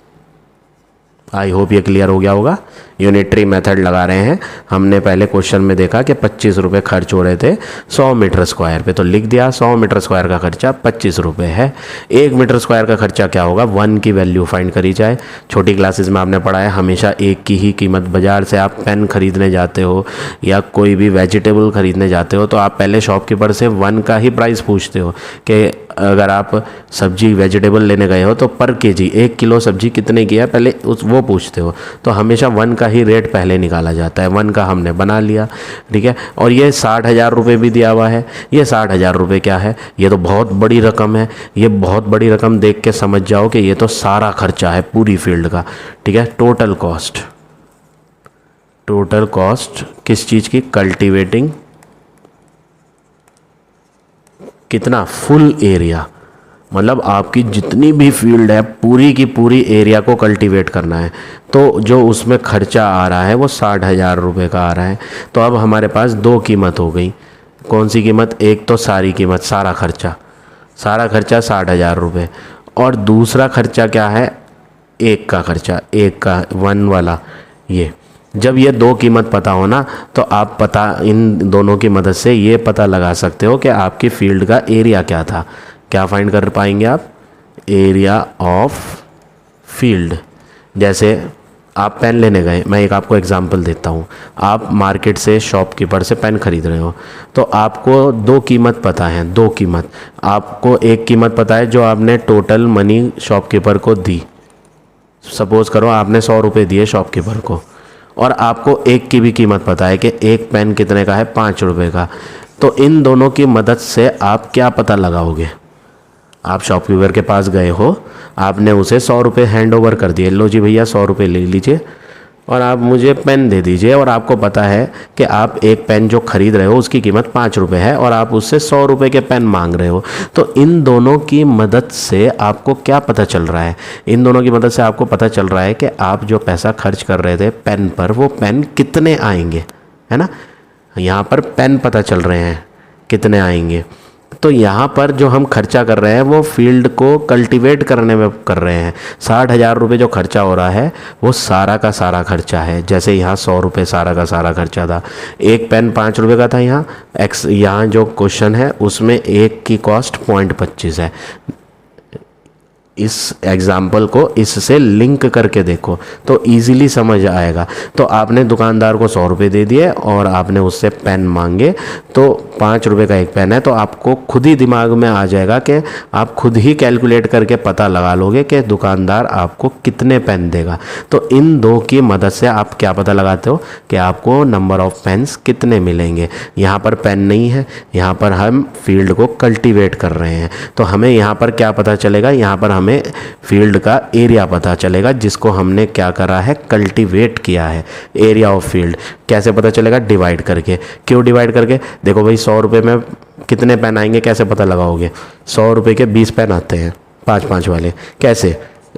Speaker 1: आई होप ये क्लियर हो गया होगा। यूनिटरी मेथड लगा रहे हैं। हमने पहले क्वेश्चन में देखा कि 25 रुपये खर्च हो रहे थे 100 मीटर स्क्वायर पे, तो लिख दिया 100 मीटर स्क्वायर का खर्चा 25 रुपये है। 1 मीटर स्क्वायर का खर्चा क्या होगा, 1 की वैल्यू फाइंड करी जाए। छोटी क्लासेस में आपने पढ़ा है हमेशा 1 की ही कीमत। बाज़ार से आप पेन खरीदने जाते हो या कोई भी वेजिटेबल खरीदने जाते हो तो आप पहले शॉपकीपर से 1 का ही प्राइस पूछते हो कि अगर आप सब्जी वेजिटेबल लेने गए हो तो पर केजी 1 किलो सब्जी कितने की है, पहले वो पूछते हो। तो हमेशा 1 का ही रेट पहले निकाला जाता है। 1 का हमने बना लिया, ठीक है। और ये 60,000 रुपये भी दिया हुआ है। ये 60,000 रुपये क्या है, ये तो बहुत बड़ी रकम है। ये बहुत बड़ी रकम देख के समझ जाओ कि ये तो सारा खर्चा है पूरी फील्ड का, ठीक है। टोटल कॉस्ट, टोटल कॉस्ट किस चीज़ की, कल्टीवेटिंग, कितना, फुल एरिया, मतलब आपकी जितनी भी फील्ड है पूरी की पूरी एरिया को कल्टीवेट करना है। तो जो उसमें खर्चा आ रहा है वो 60,000 रुपये का आ रहा है। तो अब हमारे पास 2 कीमत हो गई। कौन सी कीमत, एक तो सारी कीमत, सारा खर्चा 60,000 रुपये, और दूसरा खर्चा क्या है, एक का खर्चा, एक का 1 वाला। ये जब ये 2 कीमत पता हो ना, तो आप पता इन दोनों की मदद से ये पता लगा सकते हो कि आपकी फील्ड का एरिया क्या था। क्या फाइंड कर पाएंगे आप, एरिया ऑफ फील्ड। जैसे आप पेन लेने गए, मैं एक आपको एग्जांपल देता हूँ। आप मार्केट से शॉपकीपर से पेन खरीद रहे हो, तो आपको 2 कीमत पता है। 2 कीमत आपको, एक कीमत पता है जो आपने टोटल मनी शॉपकीपर को दी। सपोज़ करो आपने 100 रुपये दिए शॉपकीपर को, और आपको एक की भी कीमत पता है कि एक पेन कितने का है, 5 रुपये का। तो इन दोनों की मदद से आप क्या पता लगाओगे, आप शॉपकीपर के पास गए हो, आपने उसे 100 रुपये हैंड ओवर कर दिए, लो जी भैया 100 रुपये ले लीजिए और आप मुझे पेन दे दीजिए। और आपको पता है कि आप एक पेन जो खरीद रहे हो उसकी कीमत 5 रुपये है और आप उससे 100 रुपये के पेन मांग रहे हो। तो इन दोनों की मदद से आपको क्या पता चल रहा है, इन दोनों की मदद से आपको पता चल रहा है कि आप जो पैसा खर्च कर रहे थे पेन पर, वो पेन कितने आएंगे, है ना। यहाँ पर पेन पता चल रहे हैं कितने आएंगे। तो यहाँ पर जो हम खर्चा कर रहे हैं वो फील्ड को कल्टीवेट करने में कर रहे हैं। 60,000 रुपये जो खर्चा हो रहा है वो सारा का सारा खर्चा है। जैसे यहाँ 100 रुपये सारा का सारा खर्चा था, एक पेन 5 रुपये का था। यहाँ जो क्वेश्चन है उसमें एक की कॉस्ट 0.25 है। इस एग्जाम्पल को इससे लिंक करके देखो तो इजीली समझ आएगा। तो आपने दुकानदार को 100 रुपये दे दिए और आपने उससे पेन मांगे, तो 5 रुपये का एक पेन है, तो आपको खुद ही दिमाग में आ जाएगा कि आप खुद ही कैलकुलेट करके पता लगा लोगे कि दुकानदार आपको कितने पेन देगा। तो इन 2 की मदद से आप क्या पता लगाते हो कि आपको नंबर ऑफ पेन्स कितने मिलेंगे। यहाँ पर पेन नहीं है, यहाँ पर हम फील्ड को कल्टीवेट कर रहे हैं। तो हमें यहाँ पर क्या पता चलेगा, यहाँ पर हमें फील्ड का एरिया पता चलेगा जिसको हमने क्या करा है, कल्टीवेट किया है। एरिया ऑफ फील्ड कैसे पता चलेगा, डिवाइड करके। क्यों डिवाइड करके, देखो भाई 100 रुपये में कितने पेन आएंगे, कैसे पता लगाओगे। 100 रुपये के 20 पेन आते हैं, 5-5 वाले। कैसे,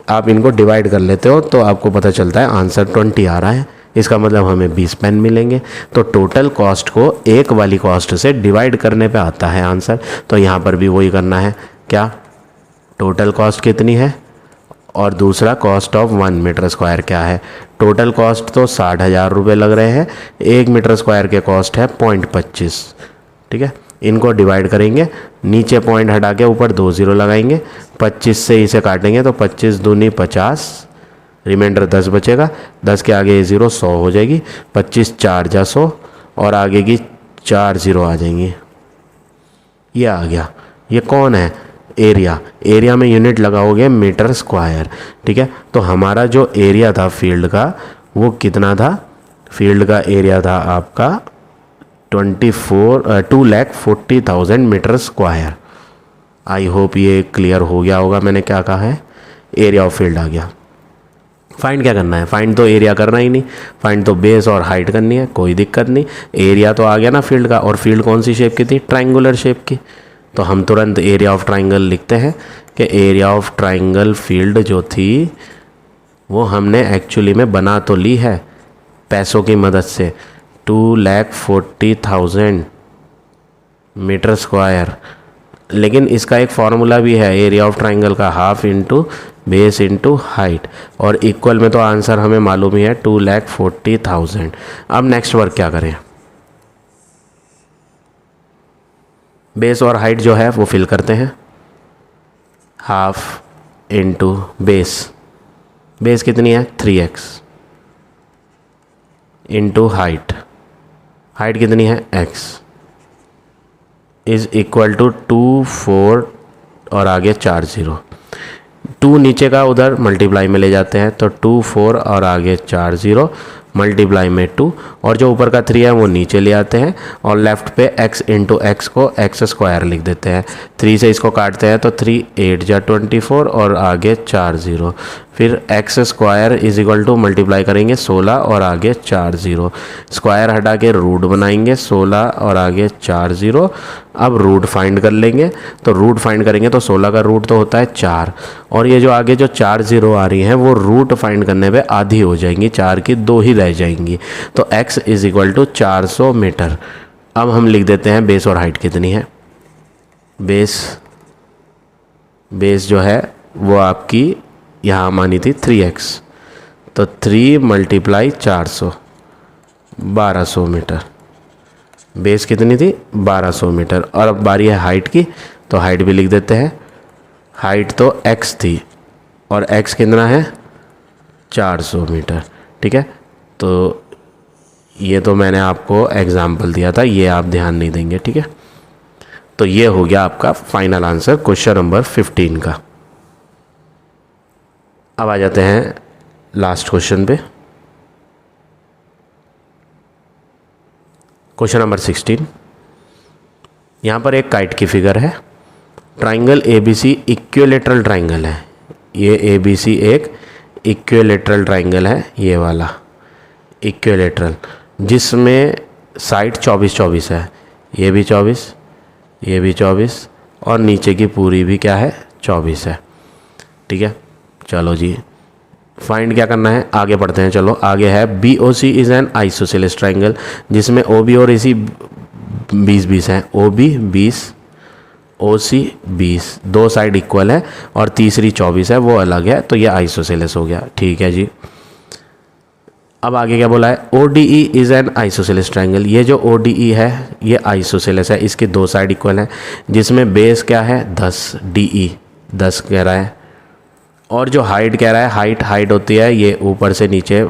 Speaker 1: आप इनको डिवाइड कर लेते हो तो आपको पता चलता है आंसर 20 आ रहा है। इसका मतलब हमें 20 पेन मिलेंगे। तो टोटल कॉस्ट को एक वाली कॉस्ट से डिवाइड करने पे आता है आंसर। तो यहाँ पर भी वही करना है, क्या, टोटल कॉस्ट कितनी है और दूसरा कॉस्ट ऑफ 1 मीटर स्क्वायर क्या है। टोटल कॉस्ट तो 60,000 रुपये लग रहे हैं, 1 मीटर स्क्वायर के कॉस्ट है 0.25, ठीक है। इनको डिवाइड करेंगे, नीचे पॉइंट हटा के ऊपर 2 0 लगाएंगे, 25 से इसे काटेंगे तो 25 दूनी 50, रिमाइंडर 10 बचेगा, 10 के आगे 0 100 हो जाएगी, 25 4 जा 100 और आगे की 4 0 आ जाएंगी। ये आ गया। ये कौन है? एरिया। एरिया में यूनिट लगाओगे मीटर स्क्वायर, ठीक है। तो हमारा जो एरिया था फील्ड का वो कितना था? फील्ड का एरिया था आपका 2,40,000 मीटर स्क्वायर। आई होप ये क्लियर हो गया होगा मैंने क्या कहा है। एरिया ऑफ फील्ड आ गया। फाइंड क्या करना है? फाइंड तो एरिया करना ही नहीं, फाइंड तो बेस और हाइट करनी है, कोई दिक्कत नहीं। एरिया तो आ गया ना फील्ड का, और फील्ड कौन सी शेप की थी? ट्रायंगुलर शेप की। तो हम तुरंत एरिया ऑफ ट्रायंगल लिखते हैं कि एरिया ऑफ ट्रायंगल फील्ड जो थी वो हमने एक्चुअली में बना तो ली है पैसों की मदद से, 2,40,000 मीटर स्क्वायर। लेकिन इसका एक फार्मूला भी है एरिया ऑफ ट्रायंगल का, half into base into height, और इक्वल में तो आंसर हमें मालूम ही है 2,40,000। अब नेक्स्ट वर्क क्या करें? बेस और हाइट जो है वो फिल करते हैं। हाफ इंटू बेस, बेस कितनी है? 3x इंटू हाइट, हाइट कितनी है? x इज इक्वल टू 2 4 और आगे 4 0। 2 नीचे का उधर मल्टीप्लाई में ले जाते हैं तो 2 4 और आगे 4 0 मल्टीप्लाई में 2, और जो ऊपर का 3 है वो नीचे ले आते हैं और लेफ्ट पे x इंटू एक्स को x स्क्वायर लिख देते हैं। 3 से इसको काटते हैं तो 3 8 जा 24 और आगे 4 0। फिर x square is equal to multiply करेंगे 16 और आगे 4 0, स्क्वायर हटा के रूट बनाएंगे 16 और आगे 4 0। अब रूट फाइंड कर लेंगे, तो रूट फाइंड करेंगे तो 16 का रूट तो होता है 4, और ये जो आगे जो 4 0 आ रही हैं वो रूट फाइंड करने पे आधी हो जाएंगी, 4 की 2 ही रह जाएंगी। तो x is equal to 400 metre. अब हम लिख देते हैं बेस और हाइट कितनी है। बेस जो है वो आपकी यहाँ मानी थी 3x, तो 3 मल्टीप्लाई 400 1200 मीटर। बेस कितनी थी? 1200 मीटर। और अब बारी है हाइट की, तो हाइट भी लिख देते हैं। हाइट तो x थी और x कितना है? 400 मीटर, ठीक है। तो ये तो मैंने आपको एग्जाम्पल दिया था, ये आप ध्यान नहीं देंगे, ठीक है। तो ये हो गया आपका फाइनल आंसर क्वेश्चन नंबर 15 का। अब आ जाते हैं लास्ट क्वेश्चन पे। Question number 16। यहाँ पर एक काइट की फिगर है। ट्राइंगल ABC इक्विलेटरल ट्राइंगल है। ये ABC एक इक्विलेटरल ट्राइंगल है, ये वाला इक्विलेटरल, जिसमें साइड 24-24 है। ये भी 24, ये भी 24 और नीचे की पूरी भी क्या है? 24 है, ठीक है। चलो जी, फाइंड क्या करना है? आगे बढ़ते हैं। चलो आगे है BOC is an isosceles triangle, जिसमें OB और AC 20-20 हैं। OB 20, OC 20, दो साइड इक्वल है और तीसरी 24 है, वो अलग है, तो ये आइसोसेलेस हो गया, ठीक है जी। अब आगे क्या बोला है? ODE is an isosceles triangle. ये जो ODE है ये आइसोसेलेस है, इसके दो साइड इक्वल है, जिसमें बेस क्या है? 10, DE 10 कह रहा है, और जो हाइट कह रहा है, हाइट होती है ये ऊपर से नीचे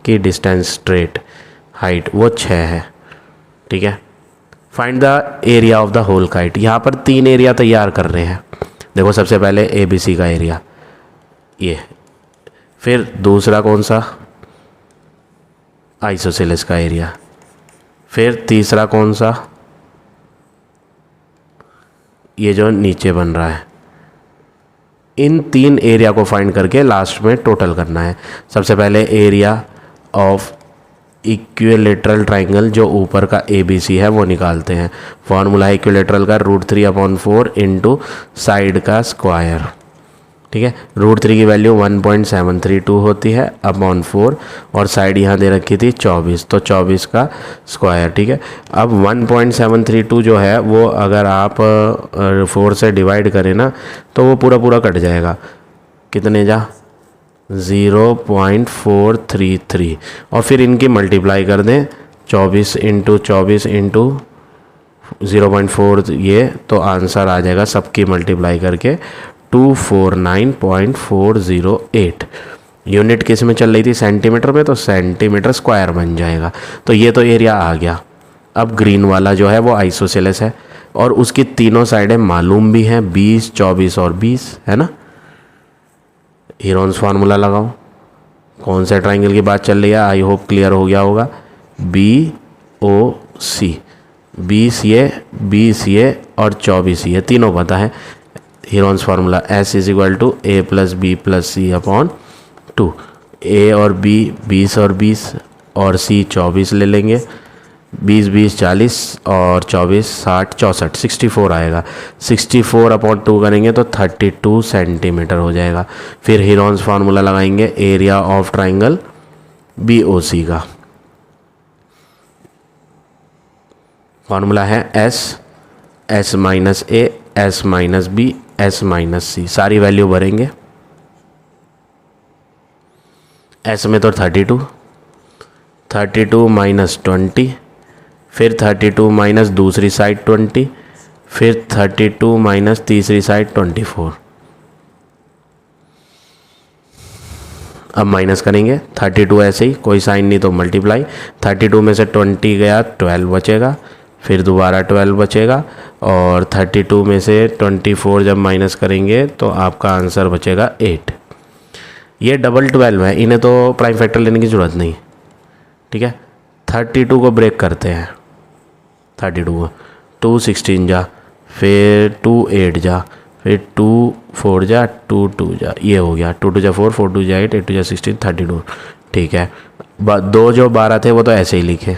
Speaker 1: की डिस्टेंस स्ट्रेट हाइट, वो 6 है, ठीक है। Find the area of the whole kite. यहाँ पर 3 एरिया तैयार कर रहे हैं। देखो सबसे पहले ABC का एरिया ये, फिर दूसरा कौन सा? आइसोसेलेस का एरिया, फिर तीसरा कौन सा? ये जो नीचे बन रहा है। इन 3 एरिया को फाइंड करके लास्ट में टोटल करना है। सबसे पहले एरिया ऑफ इक्विलेटरल ट्राइंगल जो ऊपर का ABC है वो निकालते हैं। फॉर्मूला है इक्विलेटरल का √3/4 इंटू साइड का स्क्वायर, ठीक है। √3 की वैल्यू 1.732 होती है अपॉन 4, और साइड यहाँ दे रखी थी 24, तो 24 का स्क्वायर, ठीक है। अब 1.732 जो है वो अगर आप 4 से डिवाइड करें ना तो वो पूरा कट जाएगा। कितने जा? 0.433, और फिर इनकी मल्टीप्लाई कर दें 24 इंटू 24 इंटू 0.4 ये, तो आंसर आ जाएगा सबकी मल्टीप्लाई करके 249.408। यूनिट किस में चल रही थी, सेंटीमीटर में, तो सेंटीमीटर स्क्वायर बन जाएगा। तो ये तो एरिया आ गया। अब ग्रीन वाला जो है वो आइसोसेलेस है और उसकी तीनों साइडें मालूम भी हैं, 20, 24 और 20, है ना। हीरोन्स फार्मूला लगाओ। कौन से ट्राइंगल की बात चल रही है, आई होप क्लियर हो गया होगा। BOC, 20 ये और 24 ये तीनों पता है। Heron's formula S = A + B + C upon 2। A और B 20 और 20 और C 24 ले लेंगे। 20 20 40 और 24 60 64 64 आएगा। 64 अपॉन 2 करेंगे तो 32 सेंटीमीटर हो जाएगा। फिर हीरोन्स फार्मूला लगाएंगे एरिया ऑफ ट्राइंगल BOC का। फार्मूला है S - A S - B S - C। सारी वैल्यू भरेंगे। S में तो 32 - 20, फिर 32 - दूसरी साइड 20, फिर 32 - तीसरी साइड 24। अब माइनस करेंगे। 32 ऐसे ही, कोई साइन नहीं तो मल्टीप्लाई। 32 में से 20 गया, 12 बचेगा, फिर दोबारा 12 बचेगा और 32 में से 24 जब माइनस करेंगे तो आपका आंसर बचेगा 8। ये डबल 12 है, इन्हें तो प्राइम फैक्टर लेने की ज़रूरत नहीं, ठीक है। 32 को ब्रेक करते हैं। 32 को 2 16 जा, फिर 2 8 जा, फिर 2 4 जा, 2 2 जा, ये हो गया। 2 2 जा 4, 4 2 जा 8, 8 2 जा 16, 32, ठीक है। दो जो 12 थे वो तो ऐसे ही लिखे।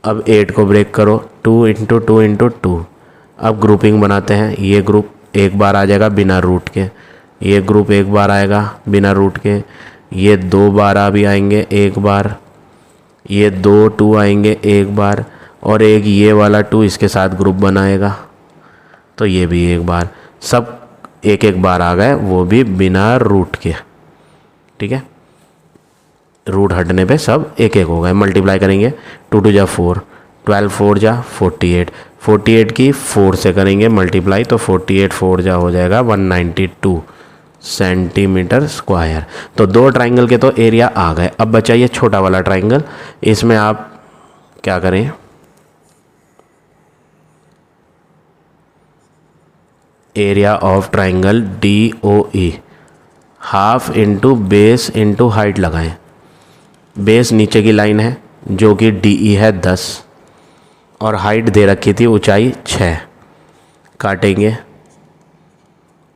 Speaker 1: अब 8 को ब्रेक करो, 2 × 2 × 2। अब ग्रुपिंग बनाते हैं। ये ग्रुप एक बार आ जाएगा बिना रूट के, ये ग्रुप एक बार आएगा बिना रूट के, ये 2 12 भी आएंगे एक बार, ये 2 2 आएंगे एक बार, और एक ये वाला 2 इसके साथ ग्रुप बनाएगा, तो ये भी एक बार। सब एक एक बार आ गए, वो भी बिना रूट के, ठीक है। रूट हटने पे सब एक एक हो गए। मल्टीप्लाई करेंगे। 2 2 जा 4, 12 4 जा 48, 48 की 4 से करेंगे मल्टीप्लाई, तो 48 4 जा हो जाएगा 192 सेंटीमीटर स्क्वायर। तो दो ट्राइंगल के तो एरिया आ गए। अब बचा ये छोटा वाला ट्राइंगल। इसमें आप क्या करें, area of triangle DOE half into base into height लगाएं। बेस नीचे की लाइन है जो कि DE है 10 और हाइट दे रखी थी ऊंचाई 6। काटेंगे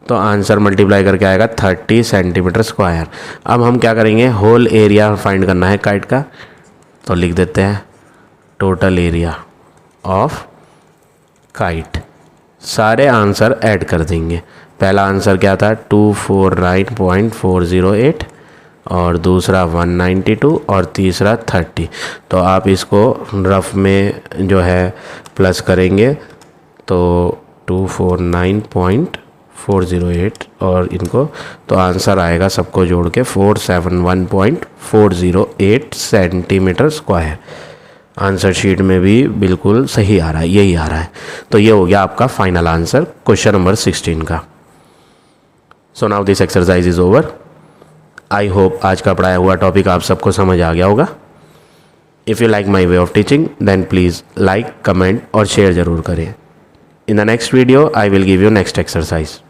Speaker 1: तो आंसर मल्टीप्लाई करके आएगा 30 सेंटीमीटर स्क्वायर। अब हम क्या करेंगे, होल एरिया फाइंड करना है काइट का, तो लिख देते हैं टोटल एरिया ऑफ काइट। सारे आंसर ऐड कर देंगे। पहला आंसर क्या था 249.408 और दूसरा 192 और तीसरा 30। तो आप इसको रफ में जो है प्लस करेंगे तो 249.408 और इनको, तो आंसर आएगा सबको जोड़ के 471.408 सेंटीमीटर स्क्वायर। आंसर शीट में भी बिल्कुल सही आ रहा है, यही आ रहा है। तो ये हो गया आपका फाइनल आंसर क्वेश्चन नंबर 16 का। So now this exercise is over. I hope आज का पढ़ाया हुआ टॉपिक आप सबको समझ आ गया होगा। If you like my way of teaching then please like, comment और शेयर ज़रूर करें। In the next video I will give you next exercise.